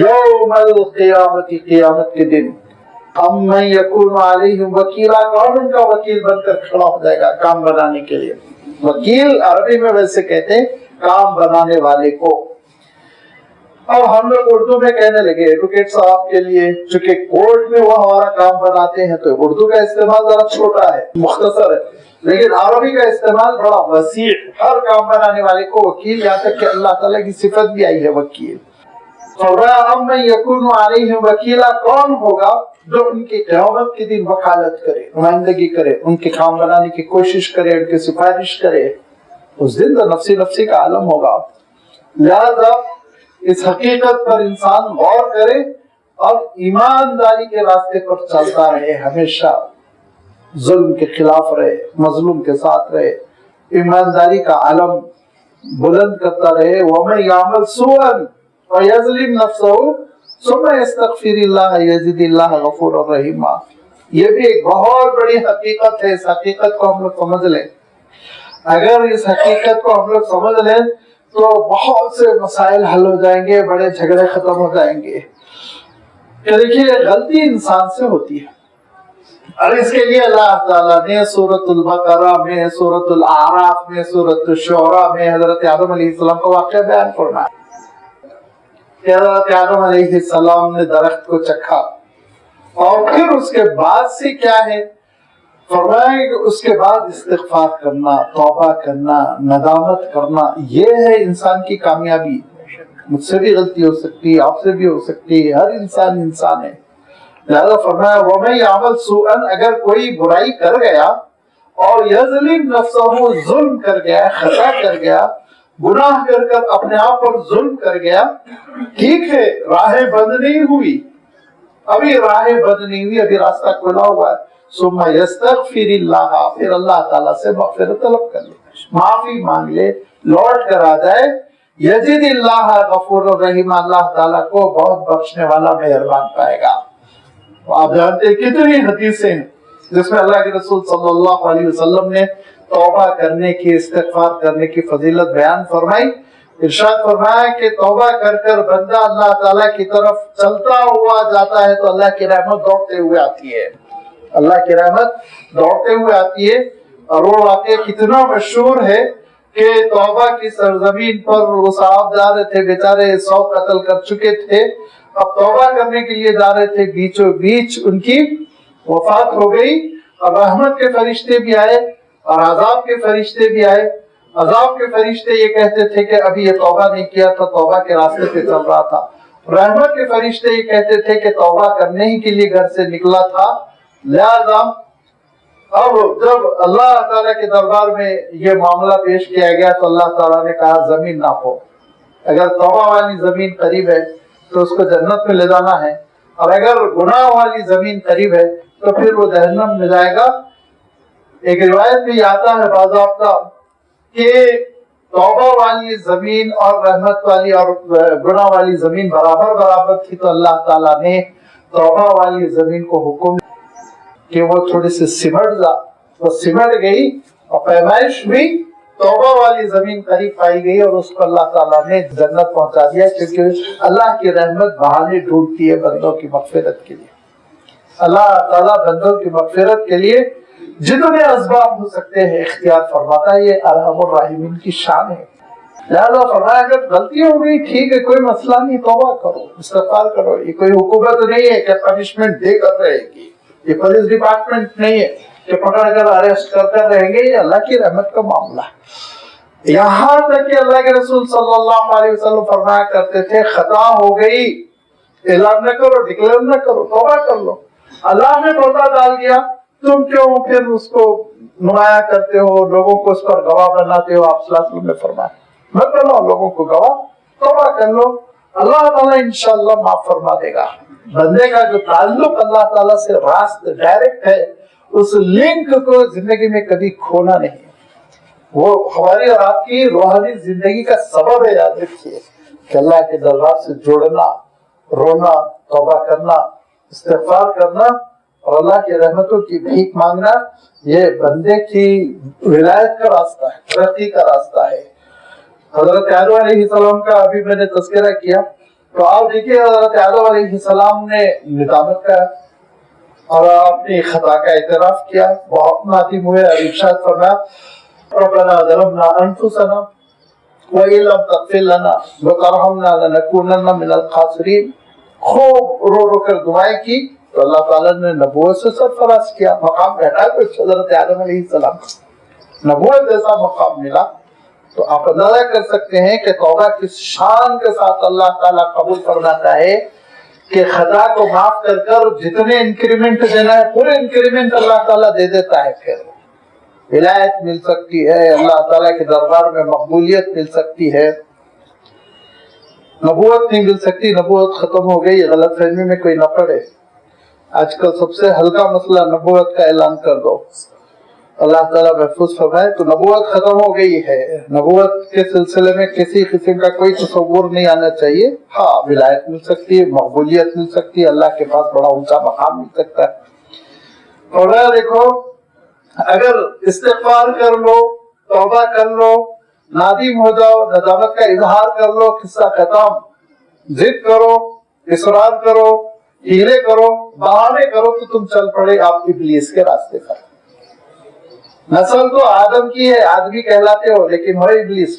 [SPEAKER 1] یوم القیامت، قیامت کے دن۔ امن یکون علیہم وکیلا، کون ان کا وکیل بن کر کھڑا ہو جائے گا کام بنانے کے لیے؟ وکیل عربی میں ویسے کہتے ہیں کام بنانے والے کو۔ اب ہم لوگ اردو میں کہنے لگے ایڈوکیٹ صاحب کے لیے، چونکہ کورٹ میں وہ ہمارا کام بناتے ہیں تو اردو کا استعمال ذرا چھوٹا ہے، مختصر ہے، لیکن عربی کا استعمال بڑا وسیع، ہر کام بنانے والے کو وکیل، یہاں تک کہ اللہ تعالیٰ کی صفت بھی آئی ہے وکیل۔ فَمَن يَكُونُ عَلَيْهِمْ وَكِيلًا، کون ہوگا جو ان کی قیامت کے دن وکالت کرے، نمائندگی کرے، ان کے کام بنانے کی کوشش کرے، ان کی سفارش کرے۔ اس دن تو نفسی نفسی کا عالم ہوگا۔ لہذا اس حقیقت پر انسان غور کرے اور ایمانداری کے راستے پر چلتا رہے، ہمیشہ ظلم کے خلاف رہے، مظلوم کے ساتھ رہے، ایمانداری کا علم بلند کرتا رہے۔ وَمَن يَعْمَلْ سُوءًا وَيَظْلِمْ نَفْسَهُ ثُمَّ يَسْتَغْفِرِ اللَّهَ يَجِدِ اللَّهَ غَفُورًا رَحِيمًا۔ یہ بھی ایک بہت بڑی حقیقت ہے، اس حقیقت کو ہم لوگ سمجھ لیں۔ اگر اس حقیقت کو ہم لوگ سمجھ لیں تو بہت سے مسائل حل ہو جائیں گے، بڑے جھگڑے ختم ہو جائیں گے۔ کہ دیکھیے غلطی انسان سے ہوتی ہے، اور اس کے لیے اللہ تعالیٰ نے سورۃ البقرہ میں، سورۃ الاعراف میں، سورۃ الشعراء میں حضرت آدم علیہ السلام کا واقعہ بیان فرمایا کہ حضرت آدم علیہ السلام نے درخت کو چکھا، اور پھر اس کے بعد سے کیا ہے فرمایا کہ اس کے بعد استغفار کرنا، توبہ کرنا، ندامت کرنا، یہ ہے انسان کی کامیابی۔ مجھ سے بھی غلطی ہو سکتی ہے، آپ سے بھی ہو سکتی ہے، ہر انسان انسان ہے۔ لہذا فرمایا وَمَن يَعْمَلْ سُوءًا، اگر کوئی برائی کر گیا اور یظلم نفسہ، ظلم کر گیا، خطا کر گیا، گناہ کر کر اپنے آپ پر ظلم کر گیا، ٹھیک ہے راہ بند نہیں ہوئی، ابھی راہ بند نہیں ہوئی، ابھی راستہ کھلا ہوا ہے، ثم یستغفر اللہ، پھر اللہ تعالیٰ سے مغفرت طلب کر لے، معافی مانگ لے، لوٹ کر آ جائے، یجد اللہ غفور الرحیم، اللہ تعالیٰ کو بہت بخشنے والا مہربان پائے گا۔ آپ جانتے ہیں کتنی حدیثیں ہیں جس میں اللہ کے رسول صلی اللہ علیہ وسلم نے توبہ کرنے کی، استغفار کرنے کی فضیلت بیان فرمائی۔ ارشاد فرمایا کہ توبہ کر کر بندہ اللہ تعالیٰ کی طرف چلتا ہوا جاتا ہے تو اللہ کی رحمت دوڑتے ہوئے آتی ہے، اللہ کی رحمت دوڑتے ہوئے آتی ہے۔ اور وہ واقعہ کتنا مشہور ہے کہ توبہ کی سرزمین پر وہ صاحب جا رہے تھے، بیچارے 100 قتل کر چکے تھے، اب توبہ کرنے کے لیے جا رہے تھے، بیچوں بیچ ان کی وفات ہو گئی، اور رحمت کے فرشتے بھی آئے اور عذاب کے فرشتے بھی آئے۔ عذاب کے فرشتے یہ کہتے تھے کہ ابھی یہ توبہ نہیں کیا تھا، توبہ کے راستے پہ چل رہا تھا۔ رحمت کے فرشتے یہ کہتے تھے کہ توبہ کرنے ہی کے لیے گھر سے نکلا تھا۔ لہذا اب جب اللہ تعالیٰ کے دربار میں یہ معاملہ پیش کیا گیا تو اللہ تعالیٰ نے کہا زمین ناپو، اگر توبہ والی زمین قریب ہے تو اس کو جنت میں لے جانا ہے، اور اگر گناہ والی زمین قریب ہے تو پھر وہ جہنم میں جائے گا۔ ایک روایت میں یہ آتا ہے باضابطہ کہ توبہ والی زمین اور رحمت والی اور گناہ والی زمین برابر برابر تھی، تو اللہ تعالیٰ نے توبہ والی زمین کو حکم کہ وہ تھوڑی سی سمٹ جا، وہ سمٹ گئی اور پیمائش ہوئی، توبہ والی زمین قریب پائی گئی، اور اس کو اللہ تعالیٰ نے جنت پہنچا دیا، کیونکہ اللہ کی رحمت بہانے ڈھونڈتی ہے بندوں کی مغفرت کے لیے۔ اللہ تعالیٰ بندوں کی مغفرت کے لیے جتنے اسباب ہو سکتے ہیں اختیار فرماتا ہے، یہ ارحم الراحمین کی شان ہے۔ لہذا فرمایا اگر غلطی ہو گئی ٹھیک ہے، کوئی مسئلہ نہیں، توبہ کرو، استغفار کرو، یہ کوئی حکومت نہیں ہے کہ پنشمنٹ دے کر رہے گی، یہ پولیس ڈپارٹمنٹ نہیں ہے کہ پکڑ کر اریسٹ کر کر رہیں گے، یہ اللہ کی رحمت کا معاملہ ہے۔ یہاں تک کہ اللہ کے رسول صلی اللہ علیہ وسلم فرمایا کرتے تھے خطا ہو گئی اعلان نہ کرو، ڈکلیئر نہ کرو، توبہ کر لو، اللہ نے پردہ ڈال دیا، تم کیوں پھر اس کو نمایاں کرتے ہو، لوگوں کو اس پر گواہ بناتے ہو؟ آپ صلی اللہ علیہ وسلم نے فرمایا مت بناؤ لوگوں کو گواہ، توبہ کر لو، اللہ تعالیٰ انشاءاللہ معاف فرما دے گا۔ بندے کا جو تعلق اللہ تعالیٰ سے راست ڈائریکٹ ہے، اس لنک کو زندگی میں کبھی کھونا نہیں، وہ ہماری اور آپ کی روحانی زندگی کا سبب ہے۔ یاد رکھیے کہ اللہ کے دربار سے جوڑنا، رونا، توبہ کرنا، استغفار کرنا اور اللہ کی رحمتوں کی بھیک مانگنا، یہ بندے کی ولایت کا راستہ ہے، ترقی کا راستہ ہے۔ حضرت آدم علیہ السلام کا ابھی میں نے تذکرہ کیا، تو آپ دیکھیے حضرت آدم علیہ السلام نے ندامت کا اور اپنی خطا کا اعتراف کیا، بہت نادم ہوئے، اور ارشاد فرمایا ربنا ظلمنا انفسنا وَإِن لَّمْ تَغْفِرْ لَنَا وَتَرْحَمْنَا لَنَكُونَنَّ مِنَ الْخَاسِرِينَ. خوب رو رو کر دعائیں کی تو اللہ تعالیٰ نے نبوت سے سرفراز کیا، مقام بیٹھا کچھ حضرت آدم علیہ السلام نبوت جیسا مقام ملا. تو آپ اندازہ کر سکتے ہیں کہ توبہ کس شان کے ساتھ اللہ تعالیٰ قبول فرماتا ہے کہ خطا کو معاف کر کر جتنے انکریمنٹ دینا ہے پورے انکریمنٹ اللہ تعالیٰ دے دیتا ہے. پھر ولایت مل سکتی ہے، اللہ تعالیٰ کے دربار میں مقبولیت مل سکتی ہے. نبوت نہیں مل سکتی، نبوت ختم ہو گئی. غلط فہمی میں کوئی نہ پڑے. آج کل سب سے ہلکا مسئلہ نبوت کا اعلان کر دو، اللہ تعالیٰ محفوظ فرمائے. تو نبوت ختم ہو گئی ہے، نبوت کے سلسلے میں کسی قسم کا کوئی تصور نہیں آنا چاہیے. ہاں ولایت مل سکتی ہے، مقبولیت مل سکتی ہے، اللہ کے پاس بڑا اونچا مقام مل سکتا ہے. اور دیکھو اگر استغفار کر لو، توبہ کر لو، نادم ہو جاؤ، ندامت کا اظہار کر لو، قصہ ختم. ضد کرو، اصرار کرو، ہیلے کرو، بہانے کرو تو تم چل پڑے آپ ابلیس کے راستے پر. نسل تو آدم کی ہے، آدمی کہلاتے ہو، لیکن ہو ابلیس،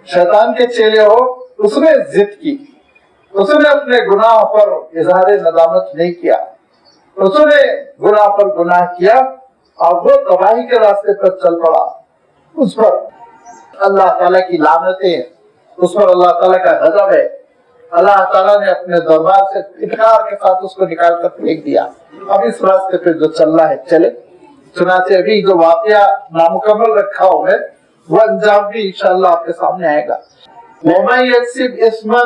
[SPEAKER 1] شیطان کے چیلے ہو. اس نے ضد کی، اس نے اپنے گناہ پر اظہار ندامت نہیں کیا، اس نے گناہ پر گناہ کیا اور وہ تباہی کے راستے پر چل پڑا. اس پر اللہ تعالیٰ کی لعنتیں، اس پر اللہ تعالیٰ کا غضب ہے. اللہ تعالیٰ نے اپنے دربار سے پھٹکار کے ساتھ اس کو نکال کر پھینک دیا. اب اس راستے پہ جو چلنا ہے چلے. چنانچہ ابھی جو واقعہ نامکمل رکھا ہوا ہے وہ انجام بھی انشاءاللہ آپ کے سامنے آئے گا. وَمَن يَكْسِبْ إِثْمًا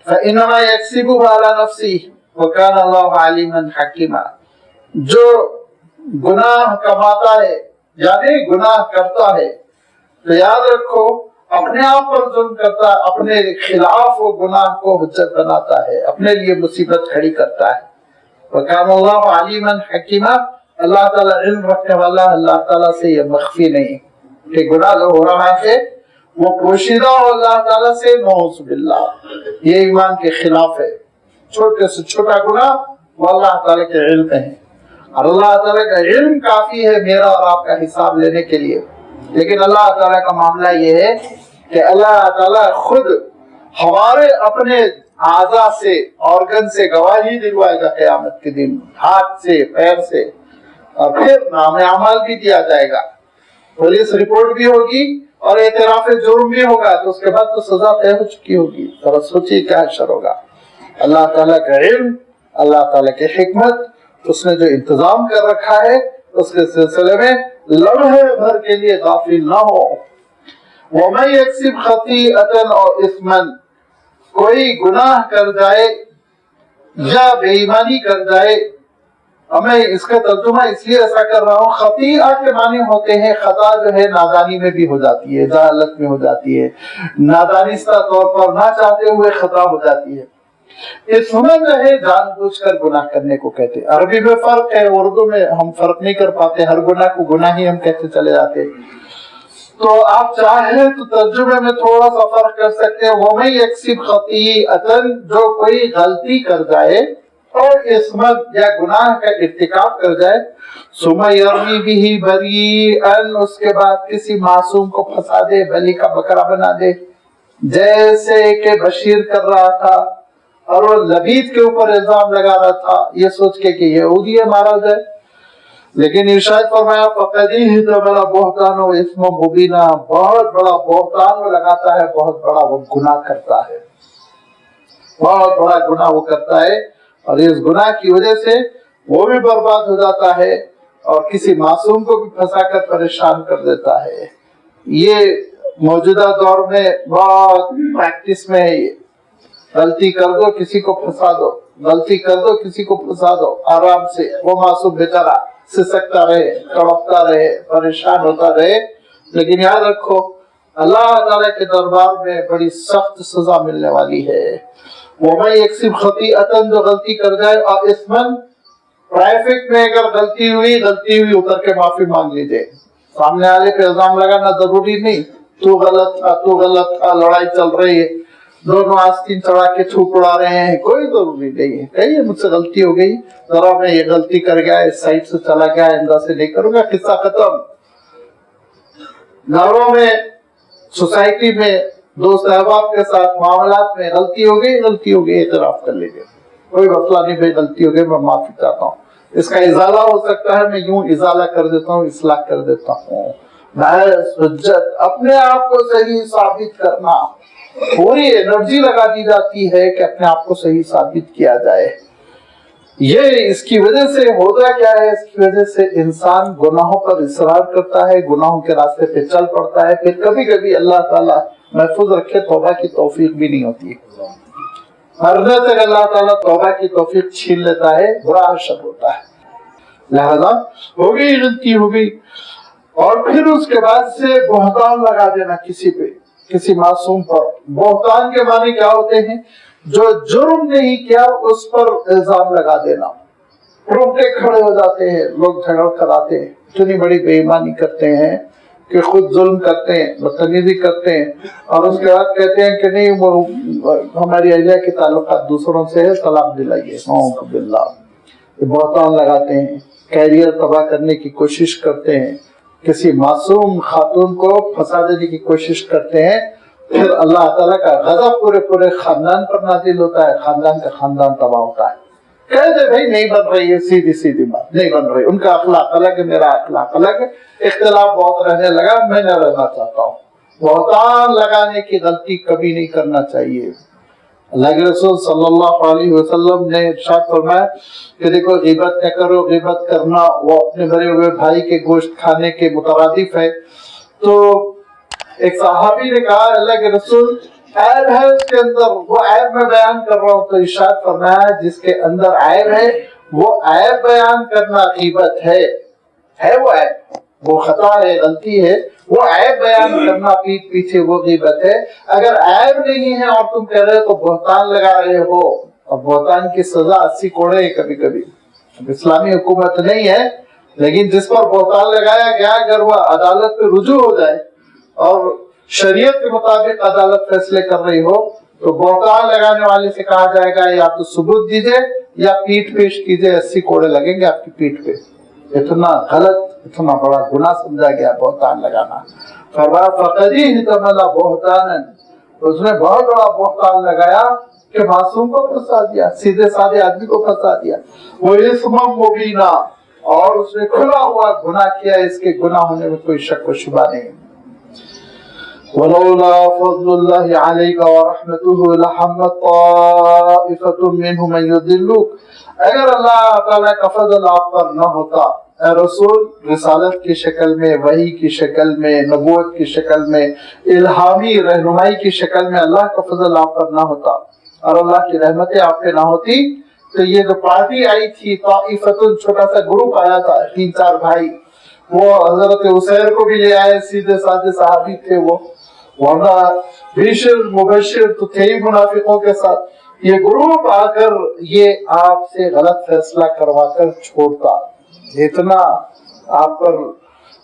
[SPEAKER 1] فَإِنَّمَا يَكْسِبُهُ عَلَى نَفْسِهِ وَكَانَ اللَّهُ عَلِيمًا حَكِيمًا. جو گناہ کماتا ہے یعنی گناہ کرتا ہے تو یاد رکھو اپنے آپ پر ظلم کرتا ہے، اپنے خلاف وہ گناہ کو حجت بناتا ہے، اپنے لیے مصیبت کھڑی کرتا ہے. وَكَانَ اللَّهُ عَلِيمًا حَكِيمًا. اللہ تعالیٰ علم رکھنے والا، اللہ تعالیٰ سے یہ مخفی نہیں کہ گناہ جو ہو رہا ہے وہ پوشیدہ ہو اللہ تعالیٰ سے، نعوذ باللہ. یہ ایمان کے خلاف ہے. چھوٹے سے چھوٹا گناہ وہ اللہ تعالیٰ کے علم میں ہے، اور اللہ تعالیٰ کا علم کافی ہے میرا اور آپ کا حساب لینے کے لیے. لیکن اللہ تعالیٰ کا معاملہ یہ ہے کہ اللہ تعالیٰ خود ہمارے اپنے اعضاء سے، آرگن سے گواہی دلوائے گا قیامت کے دن، ہاتھ سے، پیر سے، اور پھر نام اعمال بھی دیا جائے گا، پولیس رپورٹ بھی ہوگی اور اعتراف جرم بھی ہوگا. تو اس کے بعد تو سزا طے ہو چکی ہوگی. ذرا سوچیے کیا حشر ہوگا. اللہ تعالیٰ کا علم، اللہ تعالیٰ کی حکمت، اس نے جو انتظام کر رکھا ہے اس کے سلسلے میں لمحے بھر کے لیے غافل نہ ہو. وَمَن يَكْسِبْ خَطِيئَةً أَوْ إِثْمًا. کوئی گناہ کر جائے یا بے ایمانی کر جائے. میں اس کا ترجمہ اس لیے ایسا کر رہا ہوں، خطیئہ کے معنی ہوتے ہیں خطا جو ہے نادانی میں بھی ہو جاتی ہے، جہالت میں ہو جاتی ہے، نادانستہ طور پر نہ چاہتے ہوئے خطا ہو جاتی ہے. اس میں جو ہے جان بوجھ کر گناہ کرنے کو کہتے ہیں. عربی میں فرق ہے، اردو میں ہم فرق نہیں کر پاتے، ہر گناہ کو گناہ ہی ہم کہتے چلے جاتے. تو آپ چاہیں تو ترجمے میں تھوڑا سا فرق کر سکتے ہیں. وَمَن يَكْسِبْ خَطِيئَةً. جو کوئی غلطی کر جائے اور اسمت یا گناہ کا ارتکاب کر جائے، ثُمَّ يَرْمِي بِهِ بَرِيئًا. اس کے بعد کسی معصوم کو پھنسا دے، بلی کا بکرا بنا دے. جیسے کہ بشیر کر رہا تھا اور وہ لبید کے اوپر الزام لگا رہا تھا یہ سوچ کے کہ یہودی ہے مارا جائے، لیکن ارشاد فرمایا فَقَدْ احْتَمَلَ بُهْتَانًا وَإِثْمًا مُبِينًا. بہت بڑا بہتان وہ لگاتا ہے، بہت بڑا وہ گناہ کرتا ہے، بہت بڑا گناہ وہ کرتا ہے. اور اس گناہ کی وجہ سے وہ بھی برباد ہو جاتا ہے اور کسی معصوم کو بھی پھنسا کر پریشان کر دیتا ہے. یہ موجودہ دور میں بہت پریکٹس میں ہے. غلطی کر دو کسی کو پھنسا دو، غلطی کر دو کسی کو پھنسا دو، آرام سے وہ معصوم بیچارہ سسکتا رہے، تڑپتا رہے، پریشان ہوتا رہے. لیکن یاد رکھو اللہ تعالیٰ کے دربار میں بڑی سخت سزا ملنے والی ہے. وَمَن يَكْسِبْ خَطِيئَةً. جو غلطی کر جائے، اور اسمن ٹریفک میں اگر غلطی ہوئی اتر کے معافی مانگ لیجیے. سامنے والے پہ الزام لگانا ضروری نہیں، تو غلط تھا، لڑائی چل رہی ہے، دونوں آستین چڑھا کے تھوک اڑا رہے ہیں، کوئی ضروری نہیں ہے. کہیے مجھ سے غلطی ہو گئی، ذرا میں یہ غلطی کر گیا، اس سائڈ سے چلا گیا، آئندہ سے نہیں کروں گا، قصہ ختم. گھروں میں سوسائٹی میں دوست احباب کے ساتھ معاملات میں غلطی ہو گئی اعتراف کر لیجیے، کوئی مسئلہ نہیں بھائی، غلطی ہو گئی، میں معافی چاہتا ہوں، اس کا ازالہ ہو سکتا ہے، میں یوں ازالہ کر دیتا ہوں، اصلاح کر دیتا ہوں۔ بحث حجت، اپنے آپ کو صحیح ثابت کرنا، پوری انرجی لگا دی جاتی ہے کہ اپنے آپ کو صحیح ثابت کیا جائے۔ یہ اس کی وجہ سے ہوتا کیا ہے، اس کی وجہ سے انسان گناہوں پر اصرار کرتا ہے، گناہوں کے راستے پہ چل پڑتا ہے، پھر کبھی کبھی اللہ تعالیٰ محفوظ رکھے توبہ کی توفیق بھی نہیں ہوتی، مرنے تک اللہ تعالیٰ توبہ کی توفیق چھین لیتا ہے، برا حشر ہوتا ہے۔ لہذا ہو گئی، غلطی ہو گئی، اور پھر اس کے بعد سے بہتان لگا دینا کسی پہ، کسی معصوم پر۔ بہتان کے معنی کیا ہوتے ہیں؟ جو جرم نہیں کیا اس پر الزام لگا دینا، روٹے کھڑے ہو جاتے ہیں، لوگ جھگڑ کر آتے ہیں، اتنی بڑی بے ایمانی کرتے ہیں کہ خود ظلم کرتے ہیں، بدتمیزی کرتے ہیں، اور اس کے بعد کہتے ہیں کہ نہیں وہ ہماری اہلیہ کے تعلقات دوسروں سے ہے، طلاق دلائیے، نعوذ باللہ۔ بہتان لگاتے ہیں، کیریئر تباہ کرنے کی کوشش کرتے ہیں، کسی معصوم خاتون کو پھنسا دینے کی کوشش کرتے ہیں، پھر اللہ تعالیٰ کا غضب پورے خاندان پر نازل ہوتا ہے، خاندان کا خاندان تباہ ہوتا ہے۔ کہہ دے بھائی نہیں بن رہی ہے، سیدھی بات نہیں بن رہی، ان کا اخلاق الگ ہے، میرا اخلاق الگ ہے، اختلاف بہت رہنے لگا، میں نہ رہنا چاہتا ہوں۔ بہتان لگانے کی غلطی کبھی نہیں کرنا چاہیے۔ اللہ کے رسول صلی اللہ علیہ وسلم نے ارشاد فرمایا کہ دیکھو غیبت نہ کرو، غیبت کرنا وہ اپنے مرے ہوئے بھائی کے گوشت کھانے کے مترادف ہے۔ تو ایک صحابی نے کہا اللہ کے رسول عیب ہے اس کے اندر، وہ عیب میں بیان کر رہا ہوں، تو ارشاد فرمایا جس کے اندر عیب ہے وہ عیب بیان کرنا غیبت ہے وہ عیب، وہ خطا ہے، غلطی ہے، وہ عیب بیان کرنا پیٹھ پیچھے وہ غیبت ہے۔ اگر عیب نہیں ہے اور تم کہہ رہے ہو تو بہتان لگا رہے ہو، اور بہتان کی سزا 80 کوڑے ہے کبھی کبھی۔ اسلامی حکومت نہیں ہے، لیکن جس پر بہتان لگایا گیا اگر وہ عدالت پہ رجوع ہو جائے اور شریعت کے مطابق عدالت فیصلے کر رہی ہو تو بہتان لگانے والے سے کہا جائے گا یا تو ثبوت دیجئے یا پیٹھ پیش کیجئے، 80 کوڑے لگیں گے آپ کی پیٹھ پہ۔ اتنا غلط، اتنا بڑا گناہ سمجھا گیا بہتان لگانا۔ فَقَدِ احْتَمَلَ بُهْتَانًا، اس نے بہت بڑا بہتان لگایا کہ معصوم کو پھنسا دیا، سیدھے سادے آدمی کو پھنسا دیا۔ وَإِثْمًا مُبِينًا، اور اس نے کھلا ہوا گناہ کیا، اس کے گناہ ہونے میں کوئی شک و شبہ نہیں۔ وَلَوْلَا فَضْلُ اللَّهِ عَلَيْكَ وَرَحْمَتُهُ لَحَمَّتْ طَائِفَةٌ مِّنْهُمْ أَن يُضِلُّوكَ، اگر اللہ تعالیٰ کا فضل آپ پر نہ ہوتا، اے رسول، رسالت کی شکل میں، وحی کی شکل میں، نبوت کی شکل میں، الہامی رہنمائی کی شکل میں اللہ کا فضل آپ پر نہ ہوتا اور اللہ کی رحمتیں آپ پہ نہ ہوتی، تو یہ جو پارٹی آئی تھی طائفتن، چھوٹا سا گروپ آیا تھا، 3-4 بھائی، وہ حضرت عسیر کو بھی لے آئے، سیدھے سادے صحابی تھے وہ، ورنہ بشر مبشر تو تھے ہی منافقوں کے ساتھ، یہ گروپ آ کر یہ آپ سے غلط فیصلہ کروا کر چھوڑتا، اتنا آپ پر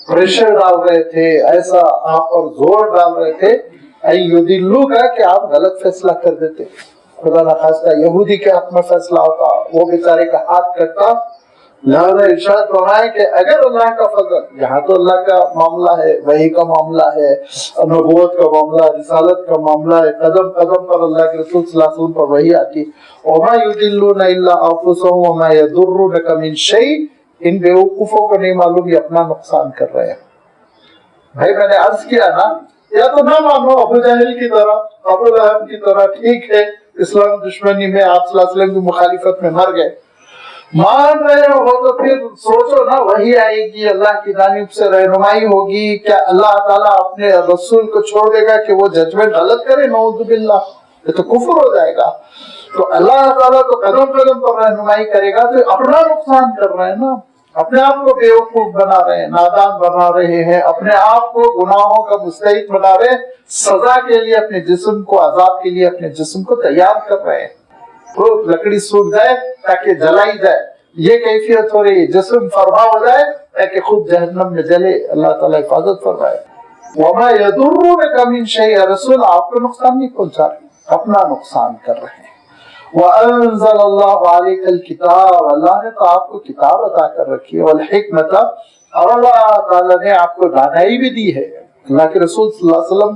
[SPEAKER 1] پریشر ڈال رہے تھے، ایسا آپ پر زور ڈال رہے تھے ایدلو کا کہ آپ غلط فیصلہ کر دیتے، خدا نخواستہ یہودی کے حق میں فیصلہ ہوتا، وہ بیچارے کا ہاتھ کٹتا۔ لہذا ارشاد فرمایا کہ اگر اللہ کا فضل، یہاں تو اللہ کا معاملہ ہے، وحی کا معاملہ ہے، نبوت کا معاملہ، رسالت کا معاملہ ہے، قدم قدم پر اللہ کے رسول صلی اللہ علیہ وسلم پر وحی آتی، وما يضلون الا انفسهم وما يضرونك من شيء، ان بیوقوفوں کو نہیں معلوم یہ اپنا نقصان کر رہے ہیں۔ بھائی میں نے عرض کیا نا، یا تو نہ مانو ابو جہل کی طرح، ابو لہب کی طرح، ٹھیک ہے اسلام دشمنی میں آپ صلی اللہ علیہ وسلم کی مخالفت میں مر گئے، مان رہے ہو تو پھر سوچو نا، وہی آئے گی، اللہ کی جانب سے رہنمائی ہوگی، کیا اللہ تعالیٰ اپنے رسول کو چھوڑ دے گا کہ وہ ججمنٹ غلط کرے؟ نعوذ باللہ، یہ تو کفر ہو جائے گا۔ تو اللہ تعالیٰ تو قدم قدم پر رہنمائی کرے گا، تو اپنا نقصان کر رہے ہیں نا، اپنے آپ کو بیوقوف بنا رہے ہیں، نادان بنا رہے ہیں، اپنے آپ کو گناہوں کا مستحق بنا رہے ہیں، سزا کے لیے اپنے جسم کو، عذاب کے لیے اپنے جسم کو تیار کر رہے ہیں۔ تو لکڑی سوکھ جائے تاکہ جلائی جائے، یہ کیفیت ہو رہی ہے، جسم فرما ہو جائے تاکہ خود جہنم میں جلے، اللہ تعالیٰ حفاظت فرمائے۔ وَمَا يَضُرُّونَكَ مِن شَيْءٍ، رسول آپ کو نقصان نہیں پہنچا رہے، اپنا نقصان کر رہے ہیں۔ وَأَنزَلَ اللَّهُ عَلَيْكَ الْكِتَابَ، اللہ نے تو آپ کو کتاب عطا کر رکھی ہے، وَالْحِكْمَةَ، اور اللہ تعالیٰ نے آپ کو دانائی بھی دی ہے۔ اللہ کے رسول صلی اللہ علیہ وسلم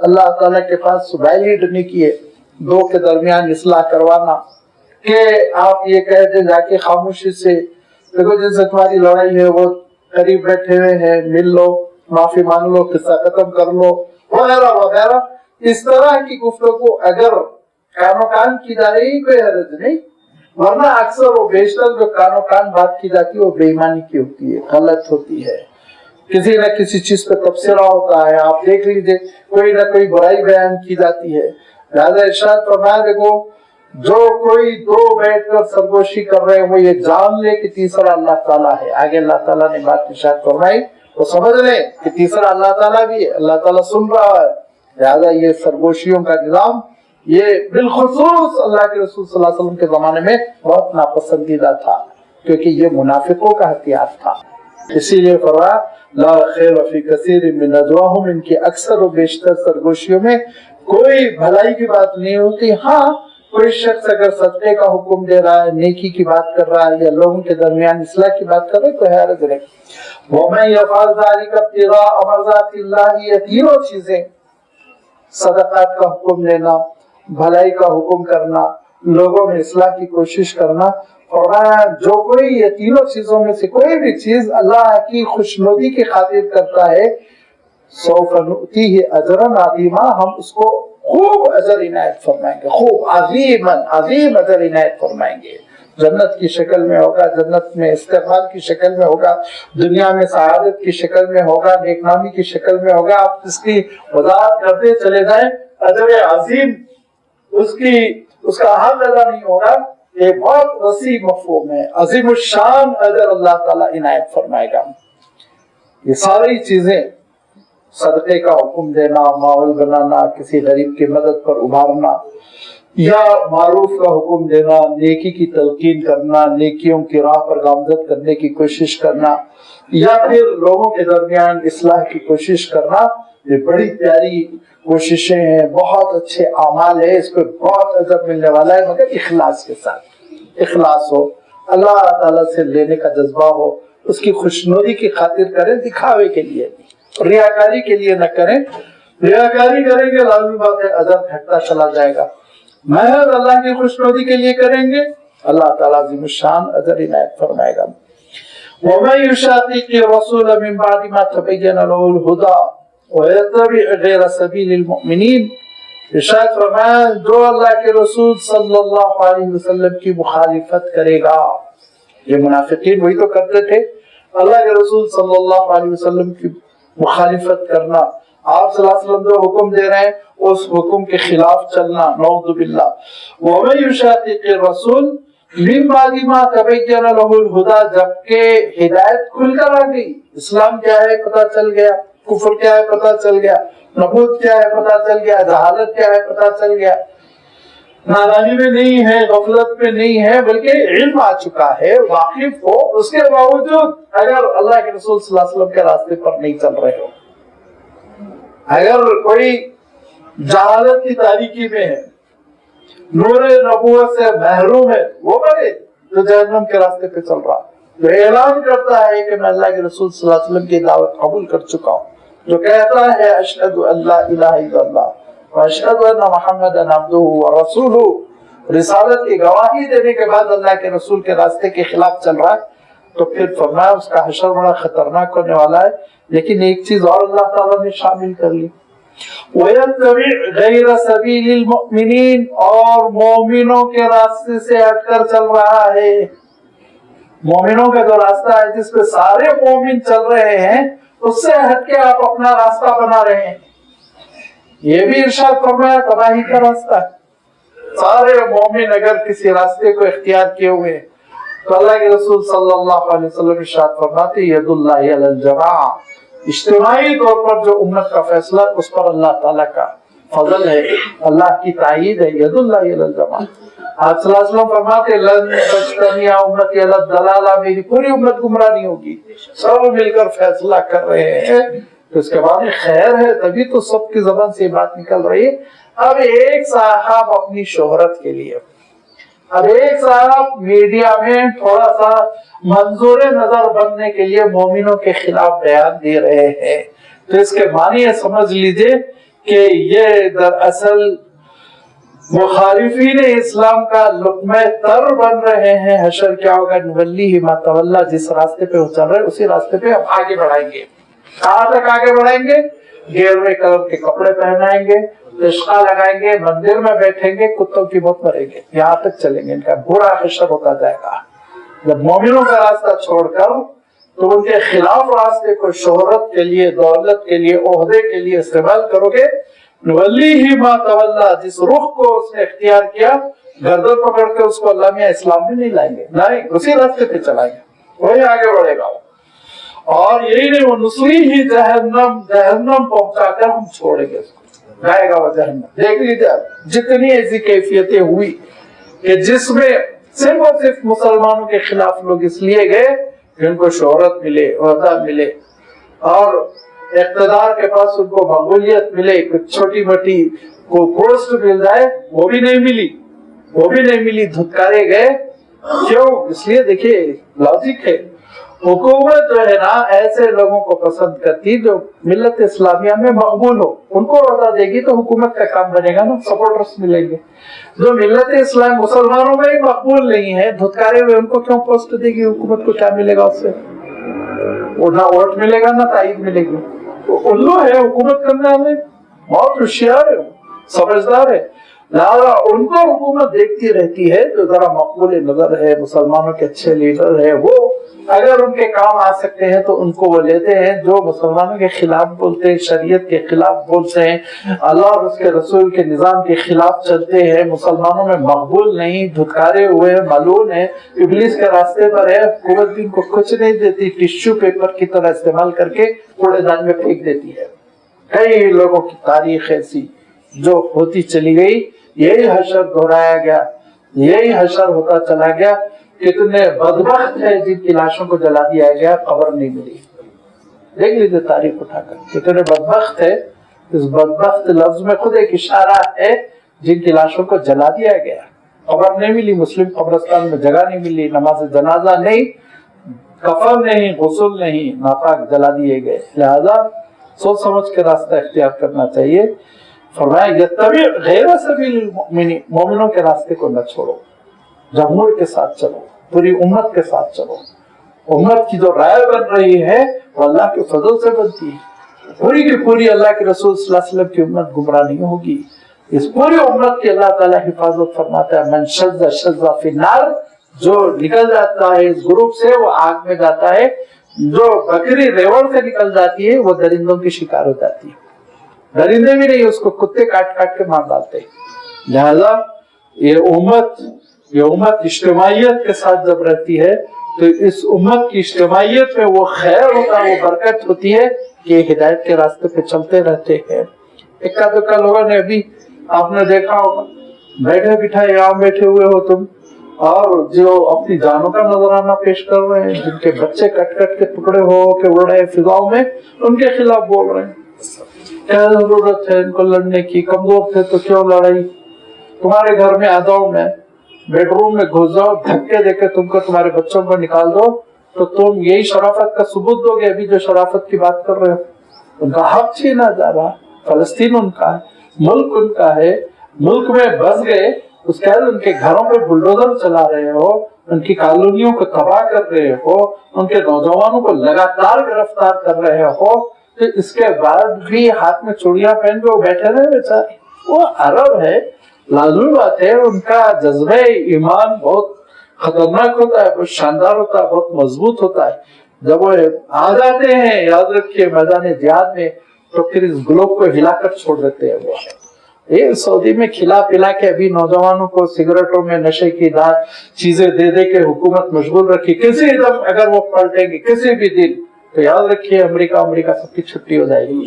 [SPEAKER 1] اللہ تعالیٰ کے پاس ویلڈ نہیں کیے دو کے درمیان اصلاح کروانا کہ آپ یہ کہہ دیں جا کے خاموشی سے دیکھو جن سے تمہاری لڑائی ہے وہ قریب بیٹھے ہوئے ہیں، مل لو، معافی مانگ لو، قصہ ختم کر لو وغیرہ وغیرہ. اس طرح کی گفتگو اگر کانو کان کی جا رہی کوئی حرج نہیں، ورنہ اکثر و بیشتر جو کانو کان بات کی جاتی ہے وہ بے ایمانی کی ہوتی ہے، غلط ہوتی ہے، کسی نہ کسی چیز پہ تبصرہ ہوتا ہے. آپ دیکھ لیجئے کوئی نہ کوئی برائی بیان کی جاتی ہے. لہذا ارشاد فرمایا دیکھو جو کوئی دو بیٹھ کر سرگوشی کر رہے ہیں وہ یہ جان لے کہ تیسرا اللہ تعالیٰ ہے. آگے اللہ تعالیٰ نے بات ارشاد فرمائی وہ سمجھ لیں کہ تیسرا اللہ تعالیٰ بھی ہے، اللہ تعالیٰ سن رہا ہے. لہذا یہ سرگوشیوں کا نظام یہ بالخصوص اللہ کے رسول صلی اللہ علیہ وسلم کے زمانے میں بہت ناپسندیدہ تھا، کیونکہ یہ منافقوں کا ہتھیار تھا. اسی لیے فرمایا لا خیر فی کثیر من نجواہم، ان کی اکثر و بیشتر سرگوشیوں میں کوئی بھلائی کی بات نہیں ہوتی. ہاں کوئی شخص اگر صدقے کا حکم دے رہا ہے، نیکی کی بات کر رہا ہے، یا لوگوں کے درمیان اصلاح کی بات کر رہا ہے تو حیرت رہے. وَمَن يَفْعَلْ ذَلِكَ ابْتِغَاءَ مَرْضَاتِ اللَّهِ، یہ تینوں چیزیں صدقات کا حکم دینا، بھلائی کا حکم کرنا، لوگوں میں اصلاح کی کوشش کرنا، اور جو کوئی یہ تینوں چیزوں میں سے کوئی بھی چیز اللہ کی خوشنودی کی خاطر کرتا ہے سوف نؤتیہ اجرا عظیما، ہم اس کو خوب اجر عنایت فرمائیں گے، خوب عظیم اجر عنایت فرمائیں گے. جنت کی شکل میں ہوگا، جنت میں استقبال کی شکل میں ہوگا، دنیا میں سعادت کی شکل میں ہوگا، نیک نامی کی شکل میں ہوگا. آپ اس کی وضاحت کرتے چلے جائیں، اجر عظیم اس کا حل ادا نہیں ہوگا. یہ بہت وسیع مفہوم ہے، عظیم الشان اجر اللہ تعالیٰ عنایت فرمائے گا. یہ ساری چیزیں صدقے کا حکم دینا، ماحول بنانا، کسی غریب کی مدد پر ابھارنا، یا معروف کا حکم دینا، نیکی کی تلقین کرنا، نیکیوں کی راہ پر گامزد کرنے کی کوشش کرنا، یا پھر لوگوں کے درمیان اصلاح کی کوشش کرنا، یہ بڑی پیاری کوششیں ہیں، بہت اچھے اعمال ہیں، اس پہ بہت اجر ملنے والا ہے، مگر اخلاص کے ساتھ. اخلاص ہو، اللہ تعالیٰ سے لینے کا جذبہ ہو، اس کی خوشنودی کی خاطر کریں، دکھاوے کے لیے نہیں، ریاکاری کے لیے نہ کریں. ریاکاری کریں گے لازمی بات ہے اجر گھٹتا چلا جائے گا. محض اللہ کی خوشنودی کے لیے کریں گے، اللہ تعالیٰ عظیم الشان اجر عنایت فرمائے گا. وَمَن يُشَاقِقِ الرَّسُولَ مِن بَعْدِ مَا تَبَيَّنَ لَهُ الْهُدَىٰ وَيَتَّبِعْ غَيْرَ سَبِيلِ الْمُؤْمِنِينَ، ارشاد فرمایا جو اللہ کے رسول صلی اللہ علیہ وسلم کی مخالفت کرے گا، یہ منافقین وہی تو کرتے تھے، اللہ کے رسول صلی اللہ علیہ وسلم کی مخالفت کرنا، آپ صلی اللہ علیہ وسلم جو حکم دے رہے ہیں اس حکم کے خلاف چلنا، نعوذ باللہ. وَمَن يُشَاقِقِ الرَّسُولَ مِن بَعْدِ مَا تَبَيَّنَ لَهُ الْهُدَىٰ، جبکہ ہدایت کھل کر آ گئی، اسلام کیا ہے پتہ چل گیا، کفر کیا ہے پتہ چل گیا، نبوت کیا ہے پتہ چل گیا، جہالت کیا ہے پتہ چل گیا، نادانی میں نہیں ہے، غفلت میں نہیں ہے، بلکہ علم آ چکا ہے، واقف ہو. اس کے باوجود اگر اللہ کے رسول صلی اللہ علیہ وسلم کے راستے پر نہیں چل رہے ہو، اگر کوئی جہالت کی تاریکی میں ہے، نور نبوت سے محروم ہے، وہ بڑے جو جہنم کے راستے پہ چل رہا، جو اعلان کرتا ہے کہ میں اللہ کے رسول صلی اللہ علیہ وسلم کی دعوت قبول کر چکا ہوں، جو کہتا ہے اشہد ان لا الہ الا اللہ واشہد ان محمدا عبدہ ورسولہ، رسالت کی گواہی دینے کے بعد اللہ کے رسول کے راستے کے خلاف چل رہا ہے، تو پھر فرمایا اس کا حشر بڑا خطرناک ہونے والا ہے. لیکن ایک چیز اور اللہ تعالیٰ نے شامل کر لی، وَيَتَّبِعْ غَيْرَ سَبِيلِ الْمُؤْمِنِينَ، اور مومنوں کے راستے سے ہٹ کر چل رہا ہے. مومنوں کا جو راستہ ہے جس پہ سارے مومن چل رہے ہیں، اس سے ہٹ کے آپ اپنا راستہ بنا رہے ہیں. یہ بھی ارشاد فرمایا تباہی کا راستہ ہے. سارے مومن اگر کسی راستے کو اختیار کیے ہوئے ہیں تو اللہ کے رسول صلی اللہ علیہ وسلم ارشاد فرماتے ید اللہ علی الجماع، اجتماعی طور پر جو امت کا فیصلہ اس پر اللہ تعالیٰ کا فضل ہے، اللہ کی تائید ہے. ید اللہ علی الجماع. آپ صلی اللہ علیہ وسلم فرماتے لن تجتمع امتی علی الضلالہ، میری پوری امت گمراہ نہیں ہوگی، سب مل کر فیصلہ کر رہے ہیں. تو اس کے بعد خیر ہے، تبھی تو سب کی زبان سے بات نکل رہی ہے. اب ایک صاحب اپنی شہرت کے لیے، اب ایک صاحب میڈیا میں تھوڑا سا منظور نظر بننے کے لیے مومنوں کے خلاف بیان دے رہے ہیں، تو اس کے معنی سمجھ لیجئے کہ یہ دراصل مخالفین اسلام کا لقمہ تر بن رہے ہیں. حشر کیا ہوگا؟ نولیہ ما تولی، جس راستے پہ وہ چل رہے اسی راستے پہ ہم آگے بڑھائیں گے. کہاں تک آگے بڑھائیں گے؟ گیروے کلر کے کپڑے پہنائیں گے، تشقہ لگائیں گے، مندر میں بیٹھیں گے، کتوں کی موت مریں گے، یہاں تک چلیں گے. ان کا برا حشر ہوتا جائے گا. جب مومنوں کا راستہ چھوڑ کر تو ان کے خلاف راستے کو شہرت کے لیے، دولت کے لیے، عہدے کے لیے استعمال کرو گے، نولیہ ما تولی، جس رخ کو اس نے اختیار کیا، گردن پکڑ کے اس کو اللہ میاں اسلام میں نہیں لائیں گے، نہیں اسی راستے پہ چلائیں گے، وہی آگے بڑھے گا. اور یہی نہیں، وہ نصلیہ جہنم، جہنم پہنچا کر ہم چھوڑیں گے اس کو، جائے گا وہ جہنم. دیکھ لیجیے جتنی ایسی کیفیتیں ہوئی کہ جس میں صرف اور صرف مسلمانوں کے خلاف لوگ اس لیے گئے کہ ان کو شہرت ملے، عہدہ ملے، اور اقتدار کے پاس ان کو مقبولیت ملے، کچھ چھوٹی موٹی کو پوسٹ مل جائے، وہ بھی نہیں ملی، وہ بھی نہیں ملی، دھتکارے گئے. کیوں؟ اس لیے دیکھیے لاجک ہے، حکومت جو ہے نا ایسے لوگوں کو پسند کرتی جو ملت اسلامیہ میں مقبول ہو. ان کو عہدہ دے گی تو حکومت کا کام بنے گا نا، سپورٹرز ملیں گے. جو ملت اسلام مسلمانوں میں ہی مقبول نہیں ہے، دھتکارے ہوئے، ان کو کیوں پوسٹ دے گی حکومت کو؟ کیا ملے گا اس سے؟ نہ ووٹ ملے گا، نہ تائید ملے گی. الو ہے حکومت کرنے والے، بہت ہوشیار ہے، سمجھدار ہے. لہٰذا ان کو حکومت دیکھتی رہتی ہے جو ذرا مقبول نظر ہے، مسلمانوں کے اچھے لیڈر ہے، وہ اگر ان کے کام آ سکتے ہیں تو ان کو وہ لیتے ہیں. جو مسلمانوں کے خلاف بولتے ہیں، شریعت کے خلاف بولتے ہیں، اللہ اور اس کے رسول کے نظام کے خلاف چلتے ہیں، مسلمانوں میں مقبول نہیں، دھتکارے ہوئے ہیں، ملعون ہیں، ابلیس کے راستے پر ہے، حکومت بھی ان کو کچھ نہیں دیتی، ٹشو پیپر کی طرح استعمال کر کے کوڑے دان میں پھینک دیتی ہے. کئی لوگوں کی تاریخ ایسی جو ہوتی چلی گئی. یہی حشر دہرایا گیا، یہی حشر ہوتا چلا گیا. کتنے بدبخت ہے جن کی لاشوں کو جلا دیا گیا، قبر نہیں ملی. دیکھ لیجیے تاریخ اٹھا کر، کتنے بدبخت ہے. اس بدبخت لفظ میں خود ایک اشارہ ہے، جن کی لاشوں کو جلا دیا گیا، قبر نہیں ملی، مسلم قبرستان میں جگہ نہیں ملی، نماز جنازہ نہیں، کفن نہیں، غسل نہیں، ناپاک جلا دیے گئے. لہذا سوچ سمجھ کے راستہ اختیار کرنا چاہیے. فرمایا یتبع غیر سبیل المؤمنین، مومنوں کے راستے کو نہ چھوڑو، جمہور کے ساتھ چلو، پوری امت کے ساتھ چلو. امت کی جو رائے بن رہی ہے وہ اللہ کے فضل سے بنتی ہے. پوری کی پوری اللہ کے رسول صلی اللہ علیہ وسلم کی امت گمراہ نہیں ہوگی. اس پوری امت کی اللہ تعالیٰ حفاظت فرماتا ہے. من شذ شذ فی النار، جو نکل جاتا ہے اس گروپ سے وہ آگ میں جاتا ہے. جو بکری ریوڑ سے نکل جاتی ہے وہ درندوں کی شکار ہو جاتی ہے. درندے بھی نہیں، اس کو کتے کاٹ کاٹ کے مار ڈالتے. لہذا یہ امت اجتماعیت کے ساتھ جب رہتی ہے تو اس امت کی اجتماعیت میں وہ خیر ہوتا ہے، وہ برکت ہوتی ہے کہ ہدایت کے راستے پہ چلتے رہتے ہیں. اکا دکا لوگوں نے ابھی آپ نے دیکھا ہوگا، بیٹھے بٹھائے یہاں بیٹھے ہوئے ہو تم، اور جو اپنی جانوں کا نظرانہ پیش کر رہے ہیں، جن کے بچے کٹ کٹ کے ٹکڑے ہو کے اڑ رہے ہیں فضاؤں میں، ان کے خلاف بول رہے ہیں. کیا ضرورت ہے ان کو لڑنے کی؟ کمزور تھے تو کیوں لڑائی؟ تمہارے گھر میں آ جاؤ، میں بیڈ روم میں گھس جاؤ، دھکے دے کے تم کو تمہارے بچوں کو نکال دو، تو تم یہی شرافت کا ثبوت دو گے. ابھی جو شرافت کی بات کر رہے ہو، ان کا حق چھینا جا رہا. فلسطین ان کا ہے، ملک ان کا ہے، ملک میں بس گئے، اس کے بعد ان کے گھروں پہ بلڈوزر چلا رہے ہو، ان کی کالونیوں کو تباہ کر رہے ہو، ان کے نوجوانوں کو لگاتار گرفتار کر رہے ہو، تو اس کے بعد بھی ہاتھ میں چوڑیاں پہن کے وہ بیٹھے رہے بیچارے. وہ عرب ہے، لازمی بات ہے، ان کا جذبہ ایمان بہت خطرناک ہوتا ہے، بہت شاندار ہوتا ہے، بہت مضبوط ہوتا ہے. جب وہ آ جاتے ہیں، یاد رکھیے، میدان جہاد میں، تو پھر اس گلوب کو ہلا کر چھوڑ دیتے ہیں. وہ یہ سعودی میں کھلا پلا کے ابھی نوجوانوں کو سگریٹوں میں نشے کی چیزیں دے دے کے حکومت مشغول رکھی. کسی دم اگر وہ پلٹیں گے کسی بھی دن، تو یاد رکھیے امریکہ سب کی چھٹی ہو جائے گی.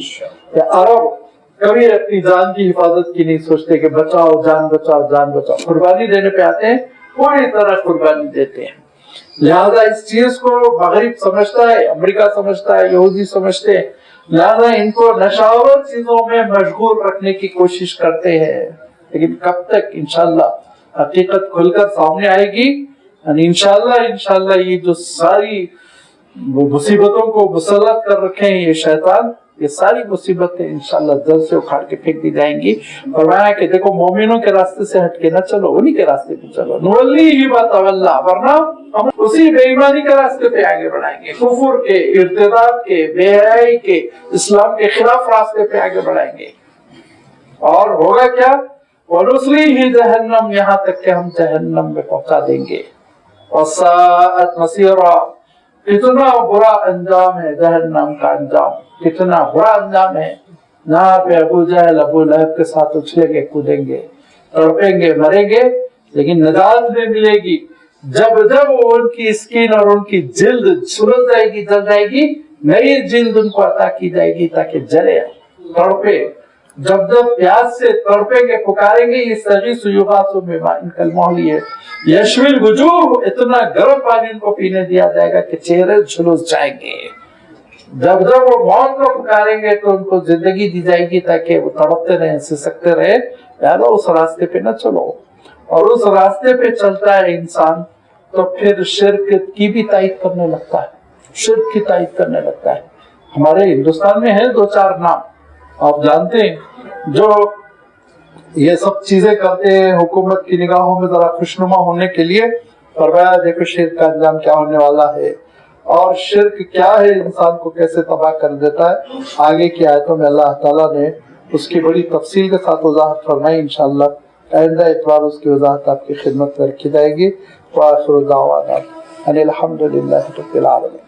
[SPEAKER 1] عرب کبھی اپنی جان کی حفاظت کی نہیں سوچتے کہ بچاؤ جان بچاؤ جان بچاؤ. قربانی دینے پہ آتے ہیں، پوری طرح قربانی دیتے ہیں. لہذا اس چیز کو مغرب سمجھتا ہے، امریکہ سمجھتا ہے، یہودی سمجھتے ہیں. لہذا ان کو نشاور چیزوں میں مشغول رکھنے کی کوشش کرتے ہیں. لیکن کب تک؟ انشاءاللہ حقیقت کھل کر سامنے آئے گی. انشاءاللہ یہ جو ساری مصیبتوں کو مسلط کر رکھے ہیں یہ شیطان، یہ ساری مصیبتیں انشاءاللہ جڑ سے اکھاڑ کے پھینک دی جائیں گی. فرمایا کہ دیکھو مومنوں کے راستے سے ہٹ کے نہ چلو، انہی کے راستے پہ چلو. نولیہ ما تولی، ورنہ ہم اسی بے ایمانی کے راستے پہ آگے بڑھائیں گے، کفر کے، ارتداد کے، بے حیائی کے، اسلام کے خلاف راستے پہ آگے بڑھائیں گے. اور ہوگا کیا؟ وَنُصْلِيهِ جہنم، یہاں تک کہ ہم جہنم میں پہنچا دیں گے. وَسَاءَتْ مَصِيرًا، کتنا برا انجام ہے جہنم کا انجام، کتنا برا انجام ہے. یہاں پہ ابو جہل ابو لہب کے ساتھ اچھلیں گے، کودیں گے، تڑپیں گے، مریں گے، لیکن نجات نہیں ملے گی. جب ان کی اسکن اور ان کی جلد سلجھ جائے گی، جل جائے گی، نئی جلد ان کو عطا کی جائے گی تاکہ جلے، تڑپے. جب پیاس سے تڑپیں گے، پکاریں گے، یہ یستغیث یغاث بماء کالمہل ہے، یشوی الوجوہ، اتنا گرم پانی ان کو پینے دیا جائے گا کہ چہرے جھلس جائیں گے. جب وہ موت کو پکاریں گے تو ان کو زندگی دی جائے گی تاکہ وہ تڑپتے رہیں، سسکتے رہے. یارو اس راستے پہ نہ چلو. اور اس راستے پہ چلتا ہے انسان تو پھر شرک کی بھی تائید کرنے لگتا ہے، شرک کی تائید کرنے لگتا ہے. ہمارے ہندوستان میں ہیں 2-4 نام آپ جانتے ہیں جو یہ سب چیزیں کرتے ہیں حکومت کی نگاہوں میں ذرا خوشنما ہونے کے لیے. فرمایا دیکھو شرک کا انجام کیا ہونے والا ہے اور شرک کیا ہے، انسان کو کیسے تباہ کر دیتا ہے. آگے کی آیتوں میں اللہ تعالیٰ نے اس کی بڑی تفصیل کے ساتھ وضاحت فرمائی. انشاءاللہ آئندہ اتوار اس کی وضاحت آپ کی خدمت میں رکھی جائے گی. وآخر دعوانا ان الحمد للہ رب العالمین.